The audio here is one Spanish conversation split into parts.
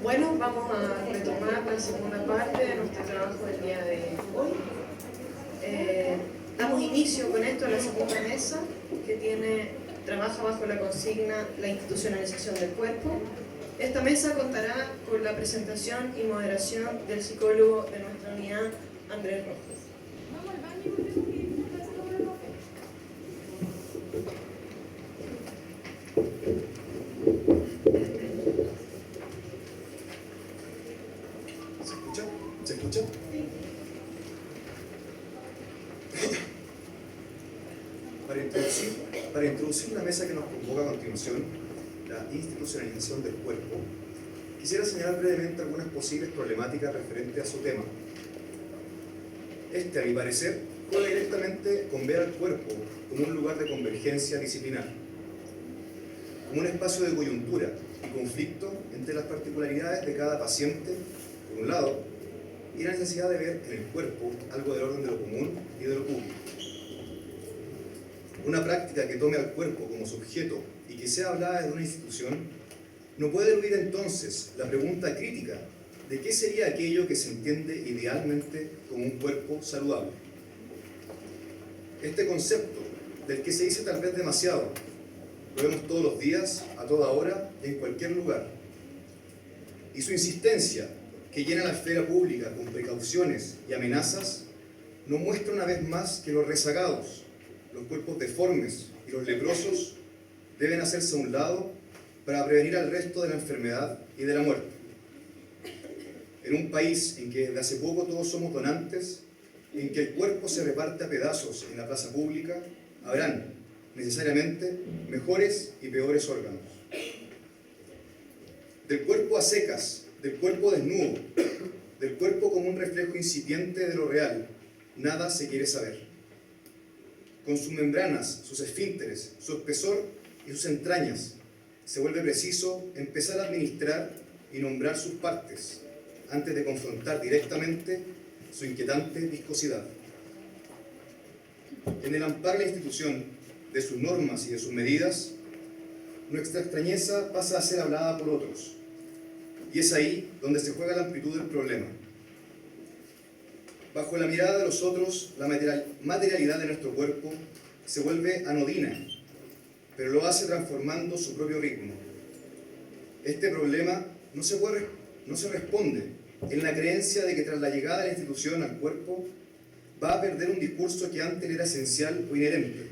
Bueno, vamos a retomar la segunda parte de nuestro trabajo del día de hoy. Damos inicio con esto a la segunda mesa, que trabaja bajo la consigna La institucionalización del cuerpo. Esta mesa contará con la presentación y moderación del psicólogo de nuestra unidad, Andrés Rojas. Vamos al baño porque tengo que ir a hacer una ropa. ¿Se escucha? ¿Se escucha? Para introducir la mesa que nos convoca a continuación, la institucionalización del cuerpo, quisiera señalar brevemente algunas posibles problemáticas referentes a su tema. A mi parecer, juega directamente con ver al cuerpo como un lugar de convergencia disciplinar, como un espacio de coyuntura y conflicto entre las particularidades de cada paciente, por un lado, y la necesidad de ver en el cuerpo algo del orden de lo común y de lo público. Una práctica que tome al cuerpo como sujeto y que sea hablada de una institución no puede eludir entonces la pregunta crítica de qué sería aquello que se entiende idealmente como un cuerpo saludable. Este concepto, del que se dice tal vez demasiado, lo vemos todos los días, a toda hora, en cualquier lugar. Y su insistencia, que llena la esfera pública con precauciones y amenazas, nos muestra una vez más que los rezagados, los cuerpos deformes y los leprosos deben hacerse a un lado para prevenir al resto de la enfermedad y de la muerte. En un país en que desde hace poco todos somos donantes, en que el cuerpo se reparte a pedazos en la plaza pública, habrán necesariamente mejores y peores órganos. Del cuerpo a secas, del cuerpo desnudo, del cuerpo como un reflejo incipiente de lo real, nada se quiere saber. Con sus membranas, sus esfínteres, su espesor y sus entrañas, se vuelve preciso empezar a administrar y nombrar sus partes, antes de confrontar directamente su inquietante viscosidad. En el amparo de la institución, de sus normas y de sus medidas, nuestra extrañeza pasa a ser hablada por otros, y es ahí donde se juega la amplitud del problema. Bajo la mirada de los otros, la materialidad de nuestro cuerpo se vuelve anodina, pero lo hace transformando su propio ritmo. Este problema no se responde en la creencia de que tras la llegada de la institución al cuerpo va a perder un discurso que antes era esencial o inherente.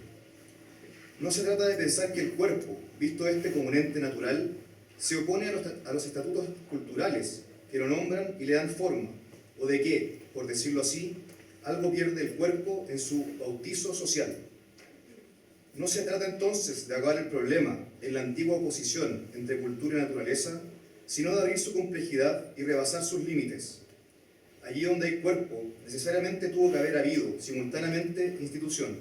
No se trata de pensar que el cuerpo, visto como un ente natural, se opone a los estatutos culturales que lo nombran y le dan forma, o de que, por decirlo así, algo pierde el cuerpo en su bautizo social. No se trata entonces de ahogar el problema en la antigua oposición entre cultura y naturaleza, sino de abrir su complejidad y rebasar sus límites. Allí donde hay cuerpo, necesariamente tuvo que haber habido, simultáneamente, institución.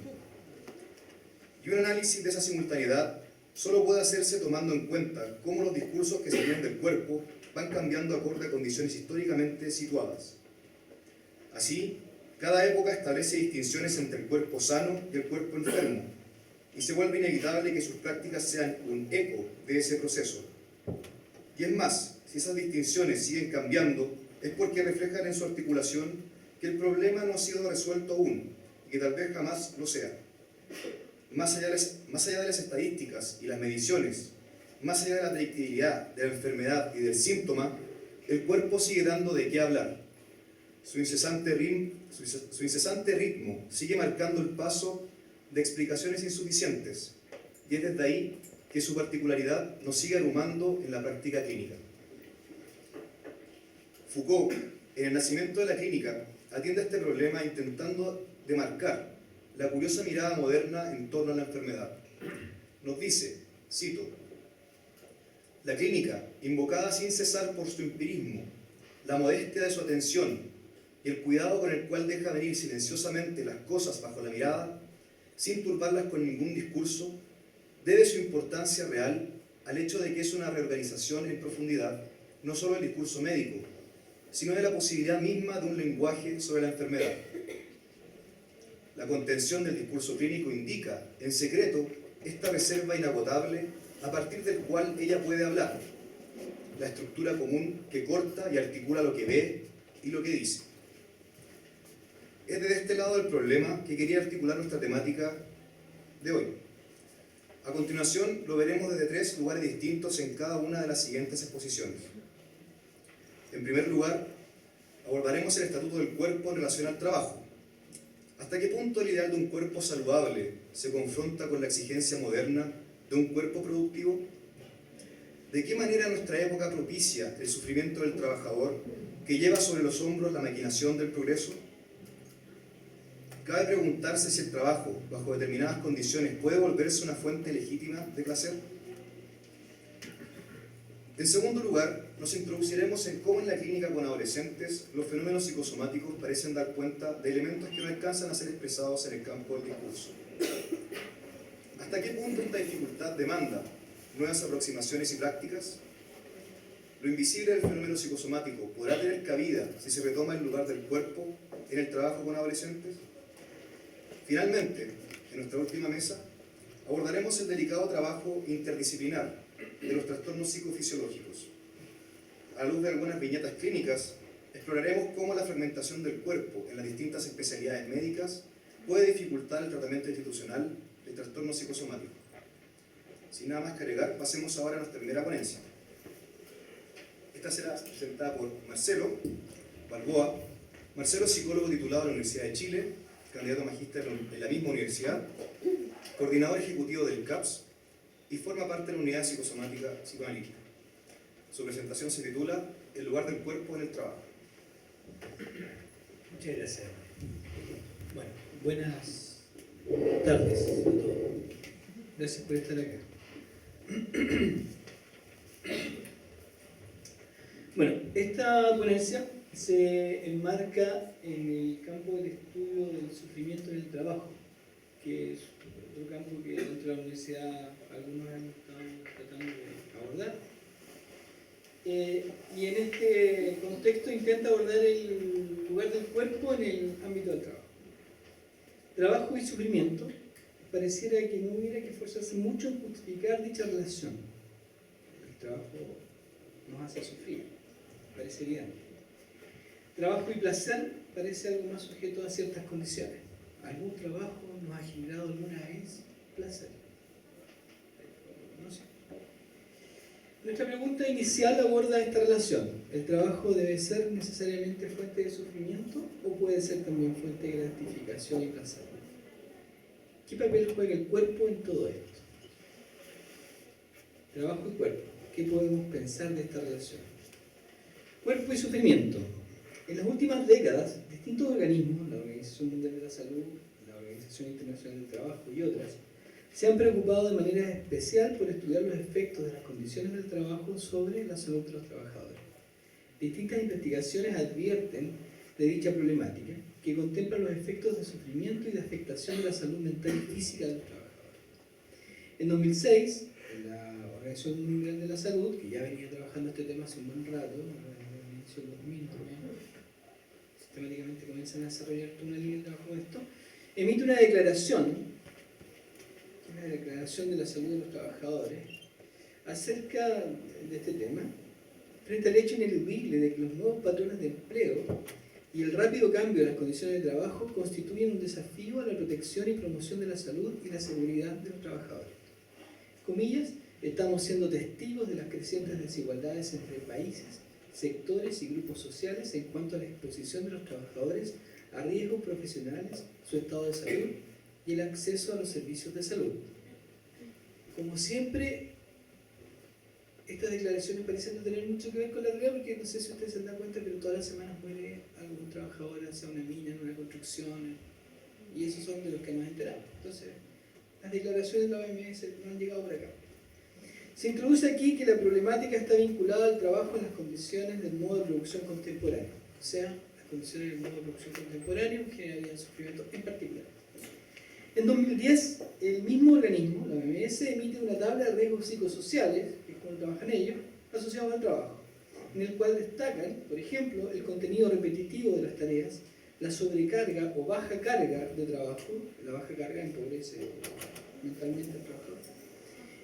Y un análisis de esa simultaneidad solo puede hacerse tomando en cuenta cómo los discursos que se vienen del cuerpo van cambiando acorde a condiciones históricamente situadas. Así, cada época establece distinciones entre el cuerpo sano y el cuerpo enfermo, y se vuelve inevitable que sus prácticas sean un eco de ese proceso. Y es más, si esas distinciones siguen cambiando, es porque reflejan en su articulación que el problema no ha sido resuelto aún, y que tal vez jamás lo sea. Más allá de las estadísticas y las mediciones, más allá de la predictibilidad de la enfermedad y del síntoma, el cuerpo sigue dando de qué hablar. Su incesante ritmo sigue marcando el paso de explicaciones insuficientes, y es desde ahí que su particularidad nos sigue abrumando en la práctica clínica. Foucault, en El nacimiento de la clínica, atiende a este problema intentando demarcar la curiosa mirada moderna en torno a la enfermedad. Nos dice, cito, «La clínica, invocada sin cesar por su empirismo, la modestia de su atención y el cuidado con el cual deja venir silenciosamente las cosas bajo la mirada, sin turbarlas con ningún discurso, debe su importancia real al hecho de que es una reorganización en profundidad, no solo del discurso médico, sino de la posibilidad misma de un lenguaje sobre la enfermedad. La contención del discurso clínico indica, en secreto, esta reserva inagotable a partir del cual ella puede hablar. la estructura común que corta y articula lo que ve y lo que dice. Es desde este lado del problema que quería articular nuestra temática de hoy. A continuación lo veremos desde 3 lugares distintos en cada una de las siguientes exposiciones. En primer lugar, abordaremos el estatuto del cuerpo en relación al trabajo. ¿Hasta qué punto el ideal de un cuerpo saludable se confronta con la exigencia moderna de un cuerpo productivo? ¿De qué manera nuestra época propicia el sufrimiento del trabajador que lleva sobre los hombros la maquinación del progreso? Cabe preguntarse si el trabajo, bajo determinadas condiciones, puede volverse una fuente legítima de placer. En segundo lugar, nos introduciremos en cómo en la clínica con adolescentes los fenómenos psicosomáticos parecen dar cuenta de elementos que no alcanzan a ser expresados en el campo del discurso. ¿Hasta qué punto esta dificultad demanda nuevas aproximaciones y prácticas? ¿Lo invisible del fenómeno psicosomático podrá tener cabida si se retoma el lugar del cuerpo en el trabajo con adolescentes? Finalmente, en nuestra última mesa, abordaremos el delicado trabajo interdisciplinar de los trastornos psicofisiológicos. A la luz de algunas viñetas clínicas, exploraremos cómo la fragmentación del cuerpo en las distintas especialidades médicas puede dificultar el tratamiento institucional de trastornos psicosomáticos. Sin nada más que agregar, pasemos ahora a nuestra primera ponencia. Esta será presentada por Marcelo Balboa. Marcelo es psicólogo titulado en la Universidad de Chile, candidato a magíster en la misma universidad, coordinador ejecutivo del CAPS y forma parte de la unidad psicosomática psicoanalítica. Su presentación se titula El lugar del cuerpo en el trabajo. Muchas gracias. Bueno, buenas tardes a todos. Gracias por estar acá. Bueno, esta ponencia se enmarca en el campo del estudio del sufrimiento en el trabajo, que es otro campo que dentro de la universidad algunos hemos estado tratando de abordar. Y en este contexto intenta abordar el lugar del cuerpo en el ámbito del trabajo. Trabajo y sufrimiento, pareciera que no hubiera que esforzarse mucho en justificar dicha relación. El trabajo nos hace sufrir, parecería. Trabajo y placer parece algo más sujeto a ciertas condiciones. ¿Algún trabajo nos ha generado alguna vez placer? No sé. Nuestra pregunta inicial aborda esta relación. ¿El trabajo debe ser necesariamente fuente de sufrimiento o puede ser también fuente de gratificación y placer? ¿Qué papel juega el cuerpo en todo esto? Trabajo y cuerpo. ¿Qué podemos pensar de esta relación? Cuerpo y sufrimiento. En las últimas décadas, distintos organismos, la Organización Mundial de la Salud, la Organización Internacional del Trabajo y otras, se han preocupado de manera especial por estudiar los efectos de las condiciones del trabajo sobre la salud de los trabajadores. Distintas investigaciones advierten de dicha problemática, que contempla los efectos de sufrimiento y de afectación de la salud mental y física de los trabajadores. En 2006, la Organización Mundial de la Salud, que ya venía trabajando este tema hace un buen rato, en el inicio del 2000 también, sistemáticamente comienzan a desarrollar una línea de trabajo de esto, emite una declaración de la salud de los trabajadores acerca de este tema, frente al hecho ineludible de que los nuevos patrones de empleo y el rápido cambio de las condiciones de trabajo constituyen un desafío a la protección y promoción de la salud y la seguridad de los trabajadores. Comillas, estamos siendo testigos de las crecientes desigualdades entre países, sectores y grupos sociales en cuanto a la exposición de los trabajadores a riesgos profesionales, su estado de salud y el acceso a los servicios de salud. Como siempre, estas declaraciones parecen no tener mucho que ver con la realidad, porque no sé si ustedes se dan cuenta, pero todas las semanas muere algún trabajador hacia una mina, en una construcción, y esos son de los que nos enteramos. Entonces, las declaraciones de la OMS no han llegado por acá. Se introduce aquí que la problemática está vinculada al trabajo en las condiciones del modo de producción contemporáneo, o sea, las condiciones del modo de producción contemporáneo generarían sufrimiento en particular. En 2010, el mismo organismo, la OMS, emite una tabla de riesgos psicosociales, que es cuando trabajan ellos, asociados al trabajo, en el cual destacan, por ejemplo, el contenido repetitivo de las tareas, la sobrecarga o baja carga de trabajo, la baja carga empobrece mentalmente al trabajador,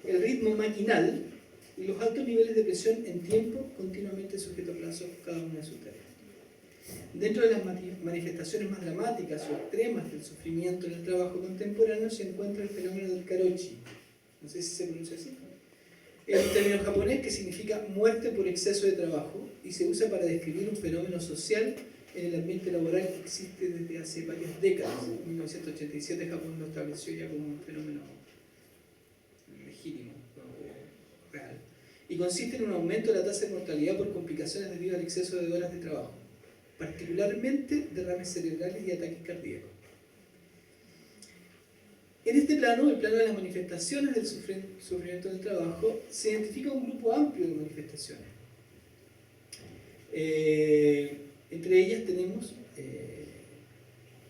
el ritmo maquinal, y los altos niveles de presión en tiempo continuamente sujeto a plazo cada una de sus tareas. Dentro de las manifestaciones más dramáticas o extremas del sufrimiento en el trabajo contemporáneo se encuentra el fenómeno del karoshi. No sé si se pronuncia así. Es un término japonés que significa muerte por exceso de trabajo y se usa para describir un fenómeno social en el ambiente laboral que existe desde hace varias décadas. En 1987 Japón lo estableció ya como un fenómeno legítimo, real. Y consiste en un aumento de la tasa de mortalidad por complicaciones debido al exceso de horas de trabajo, particularmente derrames cerebrales y ataques cardíacos. En este plano, el plano de las manifestaciones del sufrimiento del trabajo, se identifica un grupo amplio de manifestaciones. Entre ellas tenemos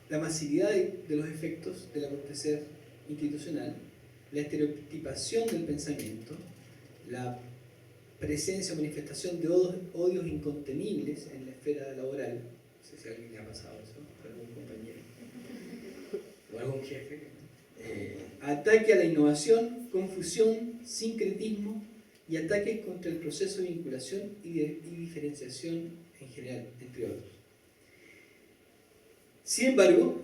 la masividad de los efectos del acontecer institucional, la estereotipación del pensamiento, la presencia o manifestación de odios incontenibles en la esfera laboral. No sé si a alguien le ha pasado eso, a algún compañero o algún jefe. Ataque a la innovación, confusión, sincretismo y ataques contra el proceso de vinculación y diferenciación en general, entre otros. Sin embargo,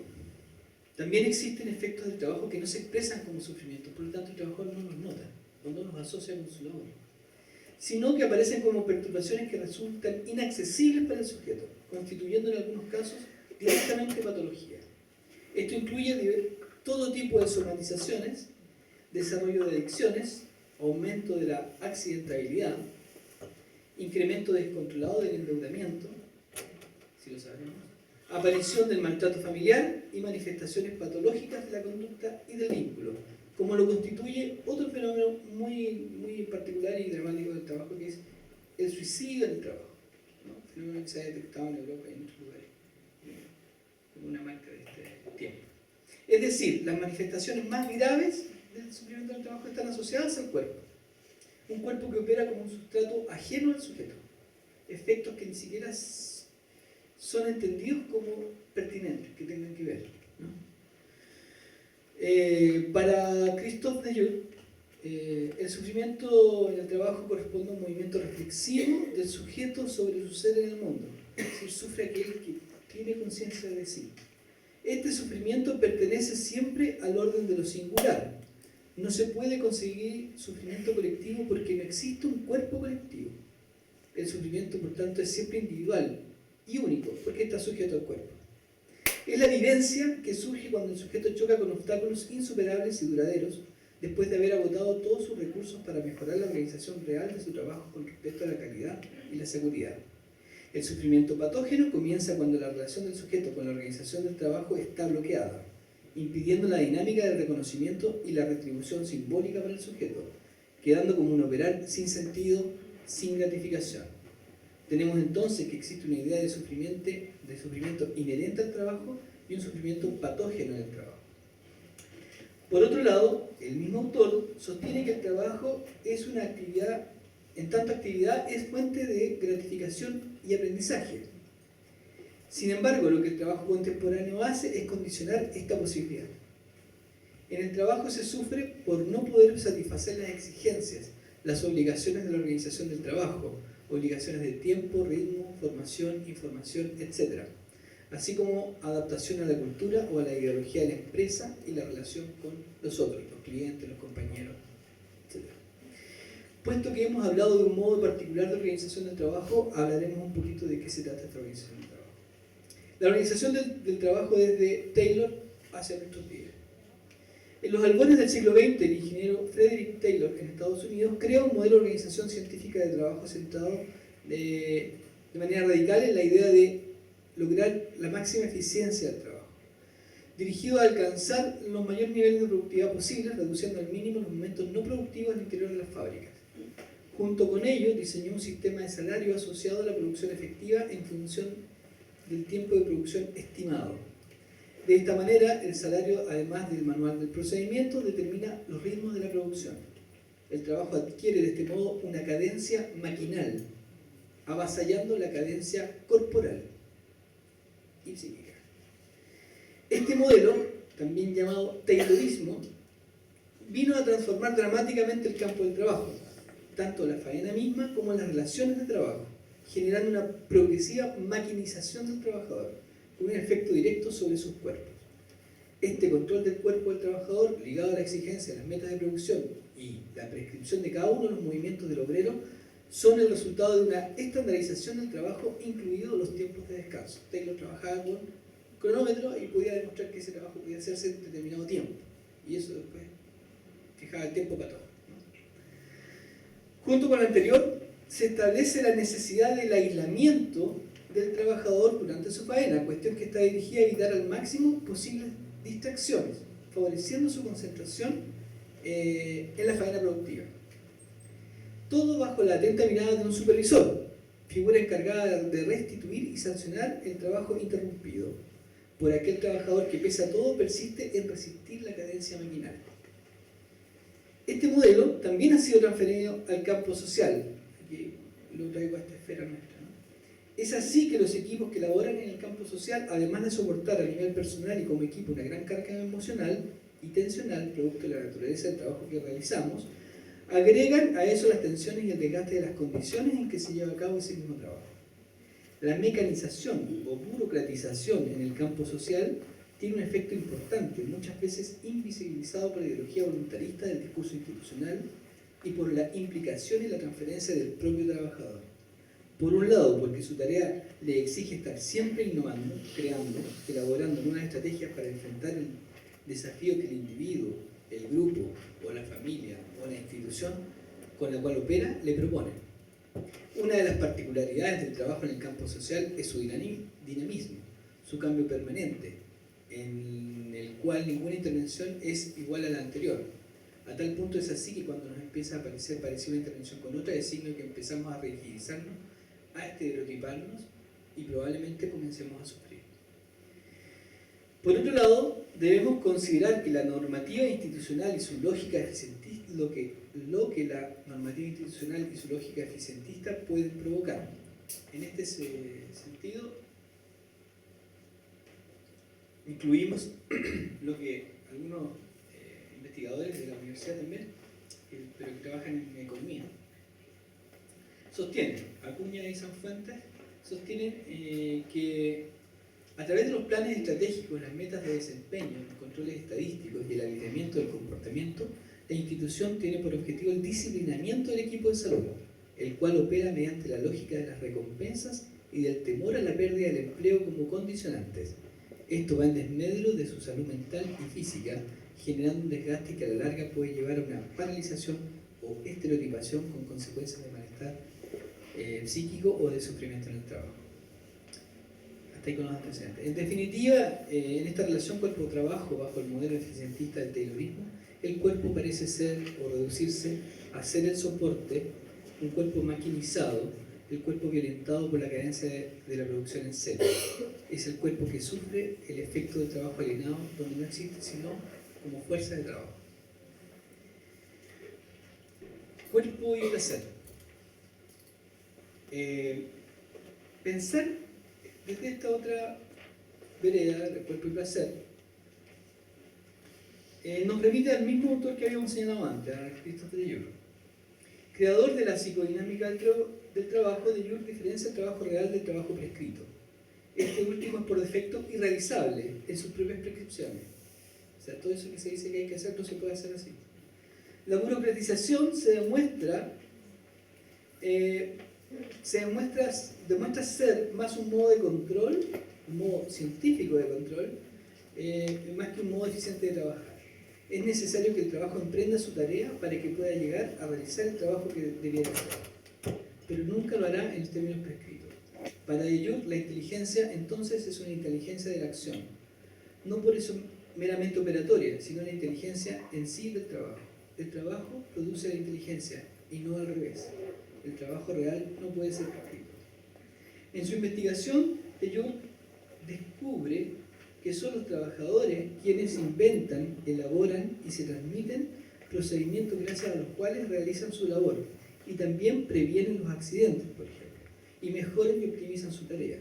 también existen efectos del trabajo que no se expresan como sufrimiento, por lo tanto el trabajador no los nota o no los asocia con su labor, sino que aparecen como perturbaciones que resultan inaccesibles para el sujeto, constituyendo en algunos casos directamente patología. Esto incluye todo tipo de somatizaciones, desarrollo de adicciones, aumento de la accidentabilidad, incremento descontrolado del endeudamiento, si lo sabemos, aparición del maltrato familiar y manifestaciones patológicas de la conducta y del vínculo, como lo constituye otro fenómeno muy particular y dramático del trabajo, que es el suicidio en el trabajo, ¿no? Un fenómeno que se ha detectado en Europa y en otros lugares, como una marca de este tiempo. Es decir, las manifestaciones más graves del sufrimiento del trabajo están asociadas al cuerpo. Un cuerpo que opera como un sustrato ajeno al sujeto. Efectos que ni siquiera son entendidos como pertinentes, que tengan que ver, ¿no? Para Christophe Dejoux, el sufrimiento en el trabajo corresponde a un movimiento reflexivo del sujeto sobre su ser en el mundo. Es decir, sufre aquel que tiene conciencia de sí. Este sufrimiento pertenece siempre al orden de lo singular. No se puede conseguir sufrimiento colectivo porque no existe un cuerpo colectivo. El sufrimiento, por tanto, es siempre individual y único, porque está sujeto al cuerpo. Es la vivencia que surge cuando el sujeto choca con obstáculos insuperables y duraderos, después de haber agotado todos sus recursos para mejorar la organización real de su trabajo con respecto a la calidad y la seguridad. El sufrimiento patógeno comienza cuando la relación del sujeto con la organización del trabajo está bloqueada, impidiendo la dinámica del reconocimiento y la retribución simbólica para el sujeto, quedando como un operar sin sentido, sin gratificación. Tenemos entonces que existe una idea de sufrimiento inherente al trabajo y un sufrimiento patógeno en el trabajo. Por otro lado, el mismo autor sostiene que el trabajo es una actividad, en tanto actividad es fuente de gratificación y aprendizaje. Sin embargo, lo que el trabajo contemporáneo hace es condicionar esta posibilidad. En el trabajo se sufre por no poder satisfacer las exigencias, las obligaciones de la organización del trabajo, obligaciones de tiempo, ritmo, formación, información, etc., así como adaptación a la cultura o a la ideología de la empresa y la relación con los otros, los clientes, los compañeros, etc. Puesto que hemos hablado de un modo particular de organización del trabajo, hablaremos un poquito de qué se trata esta organización del trabajo. La organización del trabajo desde Taylor hacia nuestros días. En los albores del siglo XX, el ingeniero Frederick Taylor en Estados Unidos crea un modelo de organización científica de trabajo centrado de manera radical en la idea de lograr la máxima eficiencia del trabajo, dirigido a alcanzar los mayores niveles de productividad posibles, reduciendo al mínimo los momentos no productivos al interior de las fábricas. Junto con ello, diseñó un sistema de salario asociado a la producción efectiva en función del tiempo de producción estimado. De esta manera, el salario, además del manual del procedimiento, determina los ritmos de la producción. El trabajo adquiere de este modo una cadencia maquinal, avasallando la cadencia corporal y psíquica. Este modelo, también llamado Taylorismo, vino a transformar dramáticamente el campo del trabajo. tanto la faena misma como las relaciones de trabajo, generando una progresiva maquinización del trabajador, con un efecto directo sobre sus cuerpos. Este control del cuerpo del trabajador, ligado a la exigencia de las metas de producción y la prescripción de cada uno de los movimientos del obrero, son el resultado de una estandarización del trabajo, incluidos los tiempos de descanso. Taylor trabajaba con cronómetro y podía demostrar que ese trabajo podía hacerse en determinado tiempo. Y eso después fijaba el tiempo para todo, ¿no? Junto con lo anterior, se establece la necesidad del aislamiento del trabajador durante su faena, cuestión que está dirigida a evitar al máximo posibles distracciones, favoreciendo su concentración en la faena productiva. Todo bajo la atenta mirada de un supervisor, figura encargada de restituir y sancionar el trabajo interrumpido por aquel trabajador que, pese a todo, persiste en resistir la cadencia maquinal. Este modelo también ha sido transferido al campo social, aquí lo traigo a esta esfera nuestra, ¿no? Es así que los equipos que laboran en el campo social, además de soportar a nivel personal y como equipo una gran carga emocional y tensional, producto de la naturaleza del trabajo que realizamos, agregan a eso las tensiones y el desgaste de las condiciones en que se lleva a cabo ese mismo trabajo. La mecanización o burocratización en el campo social tiene un efecto importante, muchas veces invisibilizado por la ideología voluntarista del discurso institucional y por la implicación y la transferencia del propio trabajador. Por un lado, porque su tarea le exige estar siempre innovando, creando, elaborando nuevas estrategias para enfrentar el desafío que el individuo, el grupo o la familia o la institución con la cual opera le propone. Una de las particularidades del trabajo en el campo social es su dinamismo, su cambio permanente, en el cual ninguna intervención es igual a la anterior. A tal punto es así que cuando nos empieza a parecer parecida una intervención con otra, es signo que empezamos a rigidizarnos, a estereotiparnos y probablemente comencemos a sufrir. Por otro lado, debemos considerar que la normativa institucional y su lógica eficientista, lo que la normativa institucional y su lógica eficientista pueden provocar. En este sentido, incluimos lo que algunos investigadores de la universidad también, pero que trabajan en economía, sostienen, Acuña y Sanfuentes, sostienen que a través de los planes estratégicos, las metas de desempeño, los controles estadísticos y el alineamiento del comportamiento, la institución tiene por objetivo el disciplinamiento del equipo de salud, el cual opera mediante la lógica de las recompensas y del temor a la pérdida del empleo como condicionantes. Esto va en desmedro de su salud mental y física, generando un desgaste que a la larga puede llevar a una paralización o estereotipación con consecuencias de malestar psíquico o de sufrimiento en el trabajo. Hasta ahí con los antecedentes. En definitiva, en esta relación cuerpo-trabajo bajo el modelo eficientista del Taylorismo, el cuerpo parece ser o reducirse a ser el soporte, un cuerpo maquinizado, el cuerpo violentado por la cadencia de la producción en serie. Es el cuerpo que sufre el efecto del trabajo alienado, donde no existe sino como fuerza de trabajo. Cuerpo y placer. Pensar desde esta otra vereda, del cuerpo y placer, nos remite al mismo autor que habíamos señalado antes, a Christopher de Jure. Creador de la psicodinámica del trabajo, de Jure diferencia el trabajo real del trabajo prescrito. Este último es por defecto irrealizable en sus propias prescripciones. O sea, todo eso que se dice que hay que hacer no se puede hacer así. La burocratización demuestra ser más un modo de control, un modo científico de control, más que un modo eficiente de trabajar. Es necesario que el trabajo emprenda su tarea para que pueda llegar a realizar el trabajo que debiera hacer, pero nunca lo hará en los términos prescritos. Para ello, la inteligencia entonces es una inteligencia de la acción, no por eso meramente operatoria, sino la inteligencia en sí del trabajo. El trabajo produce la inteligencia y no al revés. El trabajo real no puede ser prescrito. En su investigación, Jure descubre que son los trabajadores quienes inventan, elaboran y se transmiten procedimientos gracias a los cuales realizan su labor y también previenen los accidentes, por ejemplo, y mejoran y optimizan su tarea.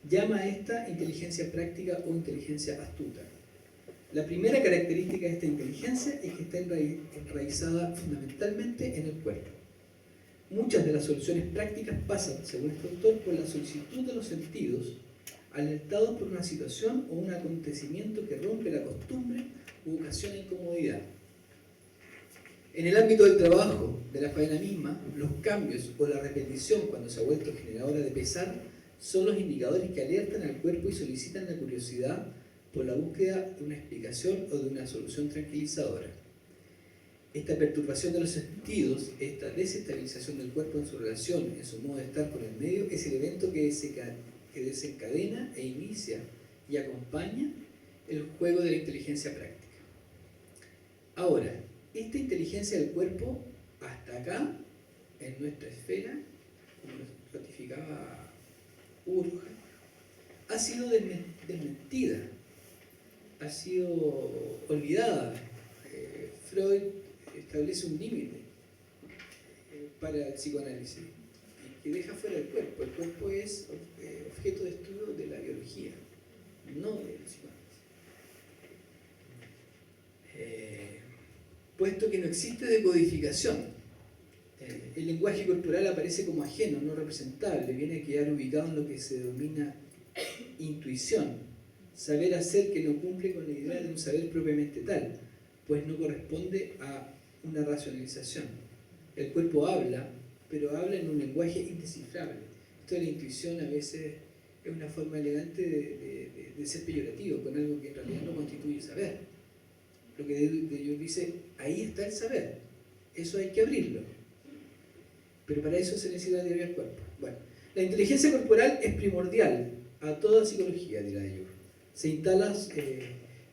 Llama a esta inteligencia práctica o inteligencia astuta. La primera característica de esta inteligencia es que está enraizada fundamentalmente en el cuerpo. Muchas de las soluciones prácticas pasan, según este autor, por la solicitud de los sentidos, alertados por una situación o un acontecimiento que rompe la costumbre u ocasiona incomodidad. En el ámbito del trabajo, de la faena misma, los cambios o la repetición cuando se ha vuelto generadora de pesar son los indicadores que alertan al cuerpo y solicitan la curiosidad por la búsqueda de una explicación o de una solución tranquilizadora. Esta perturbación de los sentidos, esta desestabilización del cuerpo en su relación, en su modo de estar con el medio, es el evento que desencadena e inicia y acompaña el juego de la inteligencia práctica. Ahora, esta inteligencia del cuerpo, hasta acá, en nuestra esfera, como lo ratificaba Urja, ha sido desmentida, ha sido olvidada. Freud establece un límite para el psicoanálisis que deja fuera el cuerpo. El cuerpo es objeto de estudio de la biología, no del psicoanálisis. Puesto que no existe decodificación, el lenguaje corporal aparece como ajeno, no representable, viene a quedar ubicado en lo que se denomina intuición, saber hacer que no cumple con la idea de un saber propiamente tal, pues no corresponde a una racionalización. El cuerpo habla, pero habla en un lenguaje indescifrable. Esto de la intuición a veces es una forma elegante de ser peyorativo, con algo que en realidad no constituye saber. Lo que Dios dice, ahí está el saber, eso hay que abrirlo. Pero para eso se necesita teoría del cuerpo. Bueno, la inteligencia corporal es primordial a toda psicología, dirá Jung.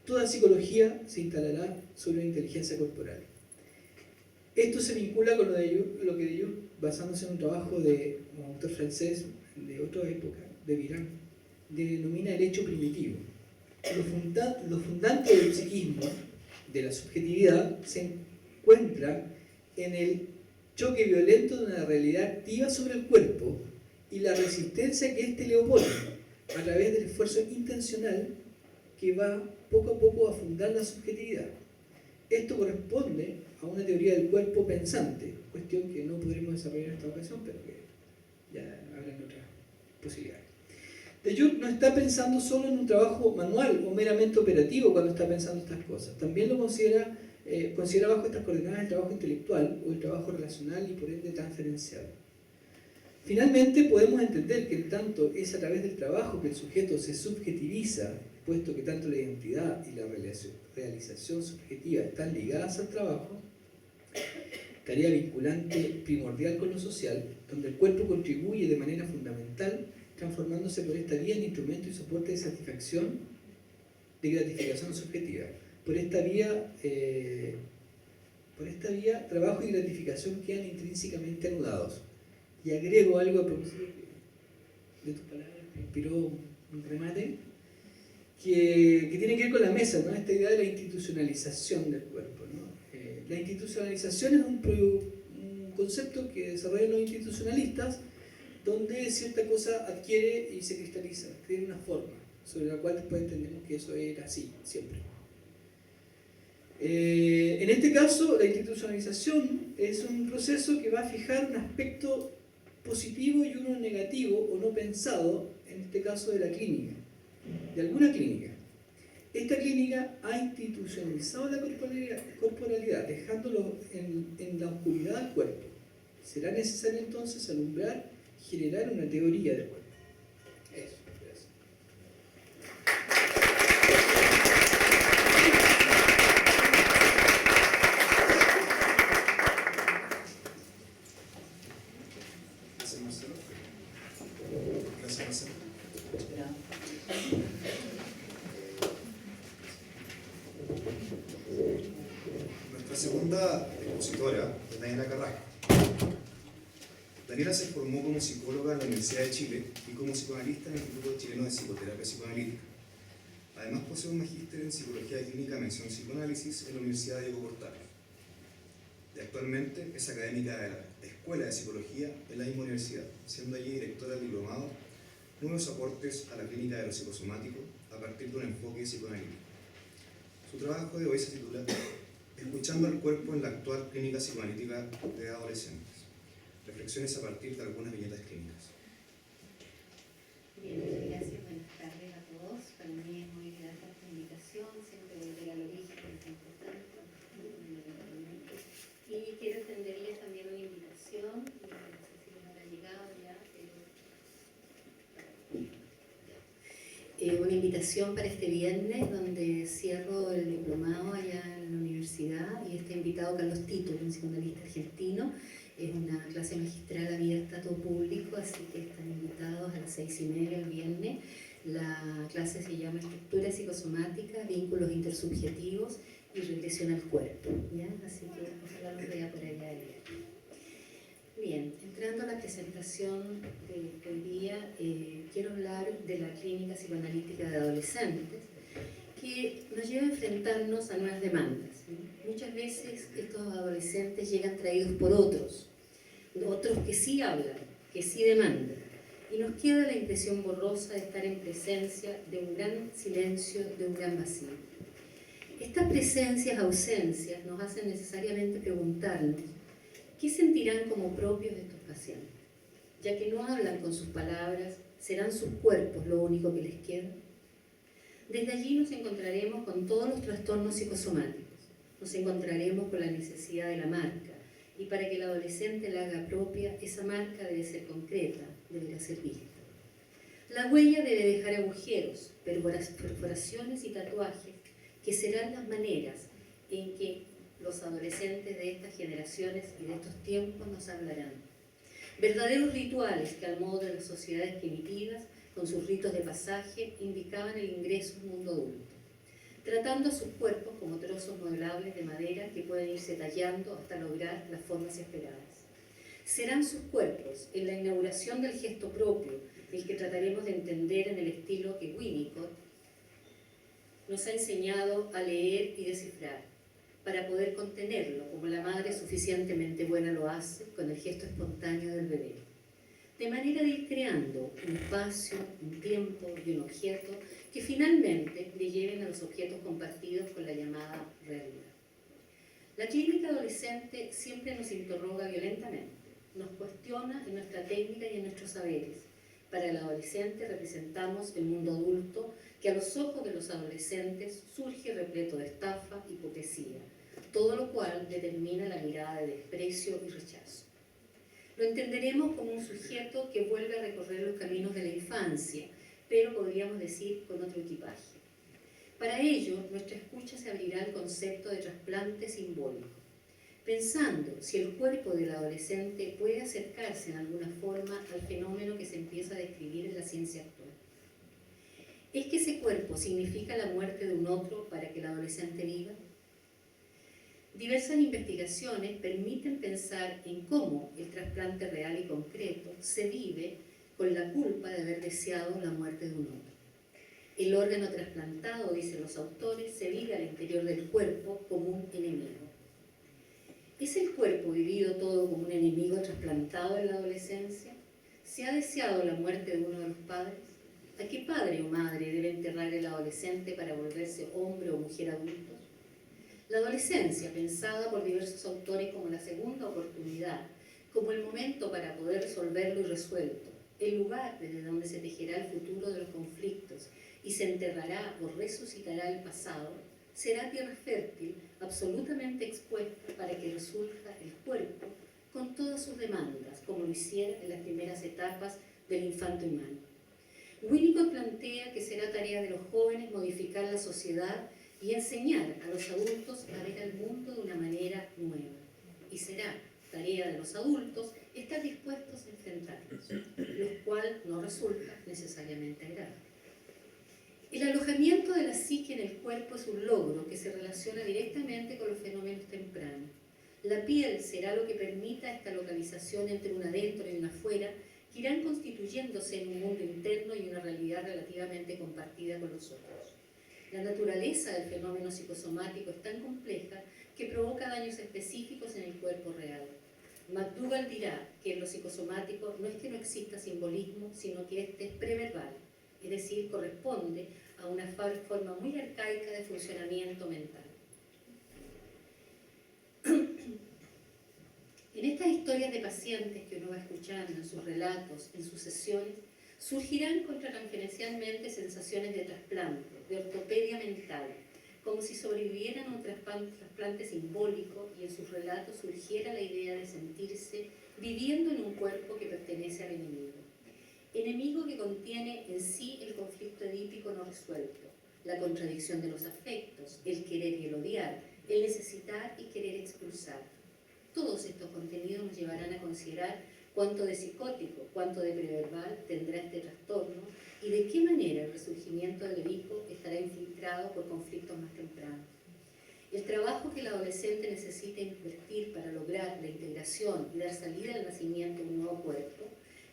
Toda psicología se instalará sobre una inteligencia corporal. Esto se vincula con lo que Jung, basándose en un trabajo de un autor francés de otra época, de Virán, denomina el hecho primitivo. Lo fundante del psiquismo, de la subjetividad, se encuentra en el choque violento de una realidad activa sobre el cuerpo y la resistencia que éste le opone a través del esfuerzo intencional que va poco a poco a fundar la subjetividad. Esto corresponde a una teoría del cuerpo pensante, cuestión que no podremos desarrollar en esta ocasión, pero que ya habrán otras posibilidades. De Jung no está pensando solo en un trabajo manual o meramente operativo cuando está pensando estas cosas. También lo considera bajo estas coordenadas el trabajo intelectual o el trabajo relacional y por ende transferencial. Finalmente, podemos entender que tanto es a través del trabajo que el sujeto se subjetiviza, puesto que tanto la identidad y la realización subjetiva están ligadas al trabajo, tarea vinculante primordial con lo social, donde el cuerpo contribuye de manera fundamental, transformándose por esta vía en instrumento y soporte de satisfacción, de gratificación subjetiva. Por esta vía, trabajo y gratificación quedan intrínsecamente anudados. Y agrego algo a propósito de tus palabras, me inspiró un remate, que tiene que ver con la mesa, ¿no? Esta idea de la institucionalización del cuerpo, ¿no? La institucionalización es un concepto que desarrollan los institucionalistas, donde cierta cosa adquiere y se cristaliza, tiene una forma, sobre la cual después entendemos que eso era así, siempre. En este caso, la institucionalización es un proceso que va a fijar un aspecto positivo y uno negativo o no pensado, en este caso de la clínica, de alguna clínica. Esta clínica ha institucionalizado la corporalidad, dejándolo en la oscuridad del cuerpo. Será necesario entonces alumbrar, generar una teoría del cuerpo. Eso, gracias. Gracias, Marcelo. Gracias, Marcelo. Nuestra segunda expositora es Daniela Carrasco. Daniela se formó como psicóloga en la Universidad de Chile y como psicoanalista en el Instituto Chileno de Psicoterapia Psicoanalítica. Además posee un magíster en Psicología Clínica Mención Psicoanálisis en la Universidad Diego Portales. Y actualmente es académica de la Escuela de Psicología en la misma universidad, siendo allí directora del diplomado Nuevos aportes a la clínica de lo psicosomático a partir de un enfoque psicoanalítico. Su trabajo de hoy se titula Escuchando al cuerpo en la actual clínica psicoanalítica de adolescentes. reflexiones a partir de algunas viñetas clínicas. Bien, gracias, buenas tardes a todos. Para mí es muy grata esta invitación, siempre volver al origen es importante. Y quiero extenderles también una invitación, no sé si les habrá llegado ya, una invitación para este viernes donde cierro el diplomado allá en la universidad y está invitado Carlos Tito, un psicoanalista argentino. Es una clase magistral abierta a todo público, así que están invitados a las 6:30 el viernes. La clase se llama Estructura psicosomática, vínculos intersubjetivos y regresión al cuerpo, ¿ya? Así que ojalá los vea por allá el viernes. Bien, entrando a la presentación de hoy día, quiero hablar de la clínica psicoanalítica de adolescentes, que nos lleva a enfrentarnos a nuevas demandas. Muchas veces estos adolescentes llegan traídos por otros que sí hablan, que sí demandan, y nos queda la impresión borrosa de estar en presencia de un gran silencio, de un gran vacío. Estas presencias, ausencias, nos hacen necesariamente preguntarnos ¿qué sentirán como propios estos pacientes? Ya que no hablan con sus palabras, ¿serán sus cuerpos lo único que les queda? Desde allí nos encontraremos con todos los trastornos psicosomáticos, nos encontraremos con la necesidad de la marca, y para que el adolescente la haga propia, esa marca debe ser concreta, deberá ser vista. La huella debe dejar agujeros, perforaciones y tatuajes, que serán las maneras en que los adolescentes de estas generaciones y de estos tiempos nos hablarán. Verdaderos rituales que al modo de las sociedades primitivas, con sus ritos de pasaje, indicaban el ingreso a un mundo adulto, tratando a sus cuerpos como trozos modelables de madera que pueden irse tallando hasta lograr las formas esperadas. Serán sus cuerpos, en la inauguración del gesto propio, el que trataremos de entender en el estilo que Winnicott nos ha enseñado a leer y descifrar, para poder contenerlo, como la madre suficientemente buena lo hace con el gesto espontáneo del bebé. De manera de ir creando un espacio, un tiempo y un objeto que finalmente le lleven a los objetos compartidos con la llamada realidad. La clínica adolescente siempre nos interroga violentamente, nos cuestiona en nuestra técnica y en nuestros saberes. Para el adolescente representamos el mundo adulto que a los ojos de los adolescentes surge repleto de estafa, hipocresía, todo lo cual determina la mirada de desprecio y rechazo. Lo entenderemos como un sujeto que vuelve a recorrer los caminos de la infancia, pero podríamos decir con otro equipaje. Para ello, nuestra escucha se abrirá al concepto de trasplante simbólico, pensando si el cuerpo del adolescente puede acercarse en alguna forma al fenómeno que se empieza a describir en la ciencia actual. ¿Es que ese cuerpo significa la muerte de un otro para que el adolescente viva? Diversas investigaciones permiten pensar en cómo el trasplante real y concreto se vive con la culpa de haber deseado la muerte de un otro. El órgano trasplantado, dicen los autores, se vive al interior del cuerpo como un enemigo. ¿Es el cuerpo vivido todo como un enemigo trasplantado en la adolescencia? ¿Se ha deseado la muerte de uno de los padres? ¿A qué padre o madre debe enterrar el adolescente para volverse hombre o mujer adultos? La adolescencia, pensada por diversos autores como la segunda oportunidad, como el momento para poder resolver lo irresuelto, el lugar desde donde se tejerá el futuro de los conflictos y se enterrará o resucitará el pasado, será tierra fértil, absolutamente expuesta para que resurja el cuerpo con todas sus demandas, como lo hiciera en las primeras etapas del infanto humano. Winnicott plantea que será tarea de los jóvenes modificar la sociedad y enseñar a los adultos a ver al mundo de una manera nueva. Y será tarea de los adultos estar dispuestos a enfrentarlos, lo cual no resulta necesariamente agradable. El alojamiento de la psique en el cuerpo es un logro que se relaciona directamente con los fenómenos tempranos. La piel será lo que permita esta localización entre un adentro y un afuera, que irán constituyéndose en un mundo interno y una realidad relativamente compartida con los otros. La naturaleza del fenómeno psicosomático es tan compleja que provoca daños específicos en el cuerpo real. McDougall dirá que en lo psicosomático no es que no exista simbolismo, sino que este es preverbal, es decir, corresponde a una forma muy arcaica de funcionamiento mental. En estas historias de pacientes que uno va escuchando, en sus relatos, en sus sesiones, surgirán contraconferencialmente sensaciones de trasplante, de ortopedia mental, como si sobrevivieran a un trasplante simbólico y en sus relatos surgiera la idea de sentirse viviendo en un cuerpo que pertenece al enemigo. Enemigo que contiene en sí el conflicto edípico no resuelto, la contradicción de los afectos, el querer y el odiar, el necesitar y querer expulsar. Todos estos contenidos nos llevarán a considerar cuánto de psicótico, cuánto de preverbal tendrá este trastorno y de qué manera el resurgimiento del Edipo estará infiltrado por conflictos más tempranos. El trabajo que el adolescente necesita invertir para lograr la integración y dar salida al nacimiento de un nuevo cuerpo,